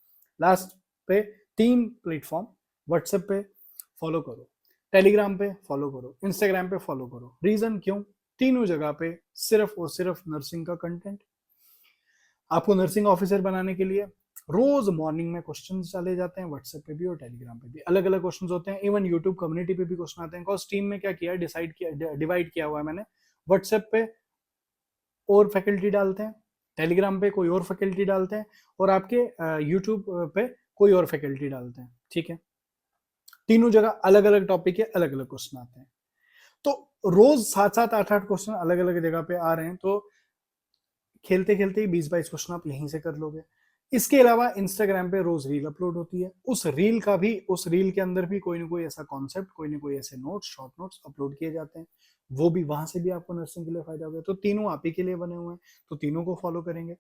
लास्ट पे 3 प्लेटफॉर्म, व्हाट्सएप पे फॉलो करो, टेलीग्राम पे फॉलो करो, इंस्टाग्राम पे फॉलो करो। रीजन क्यों? तीनों जगह पे सिर्फ और सिर्फ नर्सिंग का कंटेंट आपको नर्सिंग ऑफिसर बनाने के लिए। रोज मॉर्निंग में क्वेश्चन चले जाते हैं व्हाट्सएप पे भी और टेलीग्राम पे भी, अलग अलग क्वेश्चन होते हैं। इवन यूट्यूब कम्युनिटी पे भी क्वेश्चन आते हैं। बिकॉज टीम में क्या किया है, डिसाइड किया, डिवाइड किया हुआ है मैंने। व्हाट्सएप पे और फैकल्टी डालते हैं, टेलीग्राम पे कोई और फैकल्टी डालते हैं, और आपके यूट्यूब पे कोई और फैकल्टी डालते हैं। ठीक है, तीनों जगह अलग अलग टॉपिक के अलग अलग क्वेश्चन आते हैं। तो रोज 7-7 8-8 क्वेश्चन अलग अलग जगह पे आ रहे हैं, तो खेलते खेलते ही 20-22 क्वेश्चन आप यहीं से कर लोगे। इसके अलावा इंस्टाग्राम पे रोज रील अपलोड होती है, उस रील के अंदर भी कोई ना कोई ऐसा कॉन्सेप्ट, कोई ना कोई ऐसे नोट्स, शॉर्ट नोट्स अपलोड किए जाते हैं। वो भी वहां से भी आपको नर्सिंग के लिए फायदा होगा। तो तीनों आप ही के लिए बने हुए हैं, तो तीनों को फॉलो करेंगे।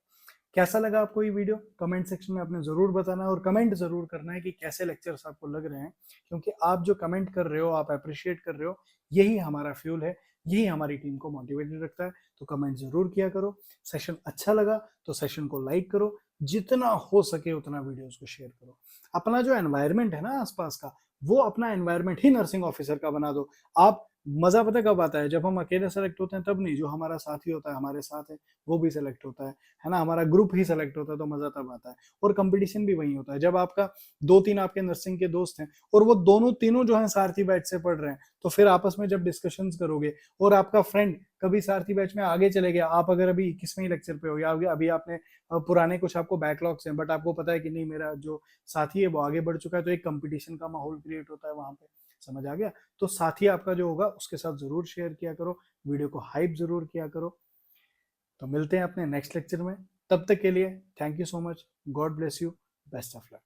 कैसा लगा आपको ये वीडियो? कमेंट सेक्शन में आपने जरूर बताना है, और कमेंट जरूर करना है कि कैसे लेक्चर्स आपको लग रहे हैं, क्योंकि आप जो कमेंट कर रहे हो, आप अप्रिशिएट कर रहे हो, यही हमारा फ्यूल है, यही हमारी टीम को मोटिवेटेड रखता है। तो कमेंट जरूर किया करो। सेशन अच्छा लगा तो सेशन को लाइक करो, जितना हो सके उतना वीडियोस को शेयर करो। अपना जो एनवायरनमेंट है ना आसपास का, वो अपना एनवायरनमेंट ही नर्सिंग ऑफिसर का बना दो। आप मजा पता कब आता है? जब हम अकेले सेलेक्ट होते हैं तब नहीं, जो हमारा साथी होता है, हमारे साथ है, वो भी सेलेक्ट होता है ना, हमारा ग्रुप ही सेलेक्ट होता है, तो मजा तब आता है। और कंपटीशन भी वही होता है जब आपका 2-3 आपके नर्सिंग के दोस्त हैं और वो दोनों तीनों जो है सारथी बैच से पढ़ रहे हैं, तो फिर आपस में जब डिस्कशंस करोगे और आपका फ्रेंड कभी सारथी बैच में आगे चले गया, आप अगर अभी 21वें लेक्चर पे हो या अभी आपने पुराने कुछ आपको बैकलॉग्स हैं, बट आपको पता है कि नहीं मेरा जो साथी है वो आगे बढ़ चुका है, तो एक कंपटीशन का माहौल क्रिएट होता है वहां पे। समझ आ गया? तो साथी आपका जो होगा उसके साथ जरूर शेयर किया करो, वीडियो को हाइप जरूर किया करो। तो मिलते हैं अपने नेक्स्ट लेक्चर में, तब तक के लिए thank you so much, God bless you, best of luck.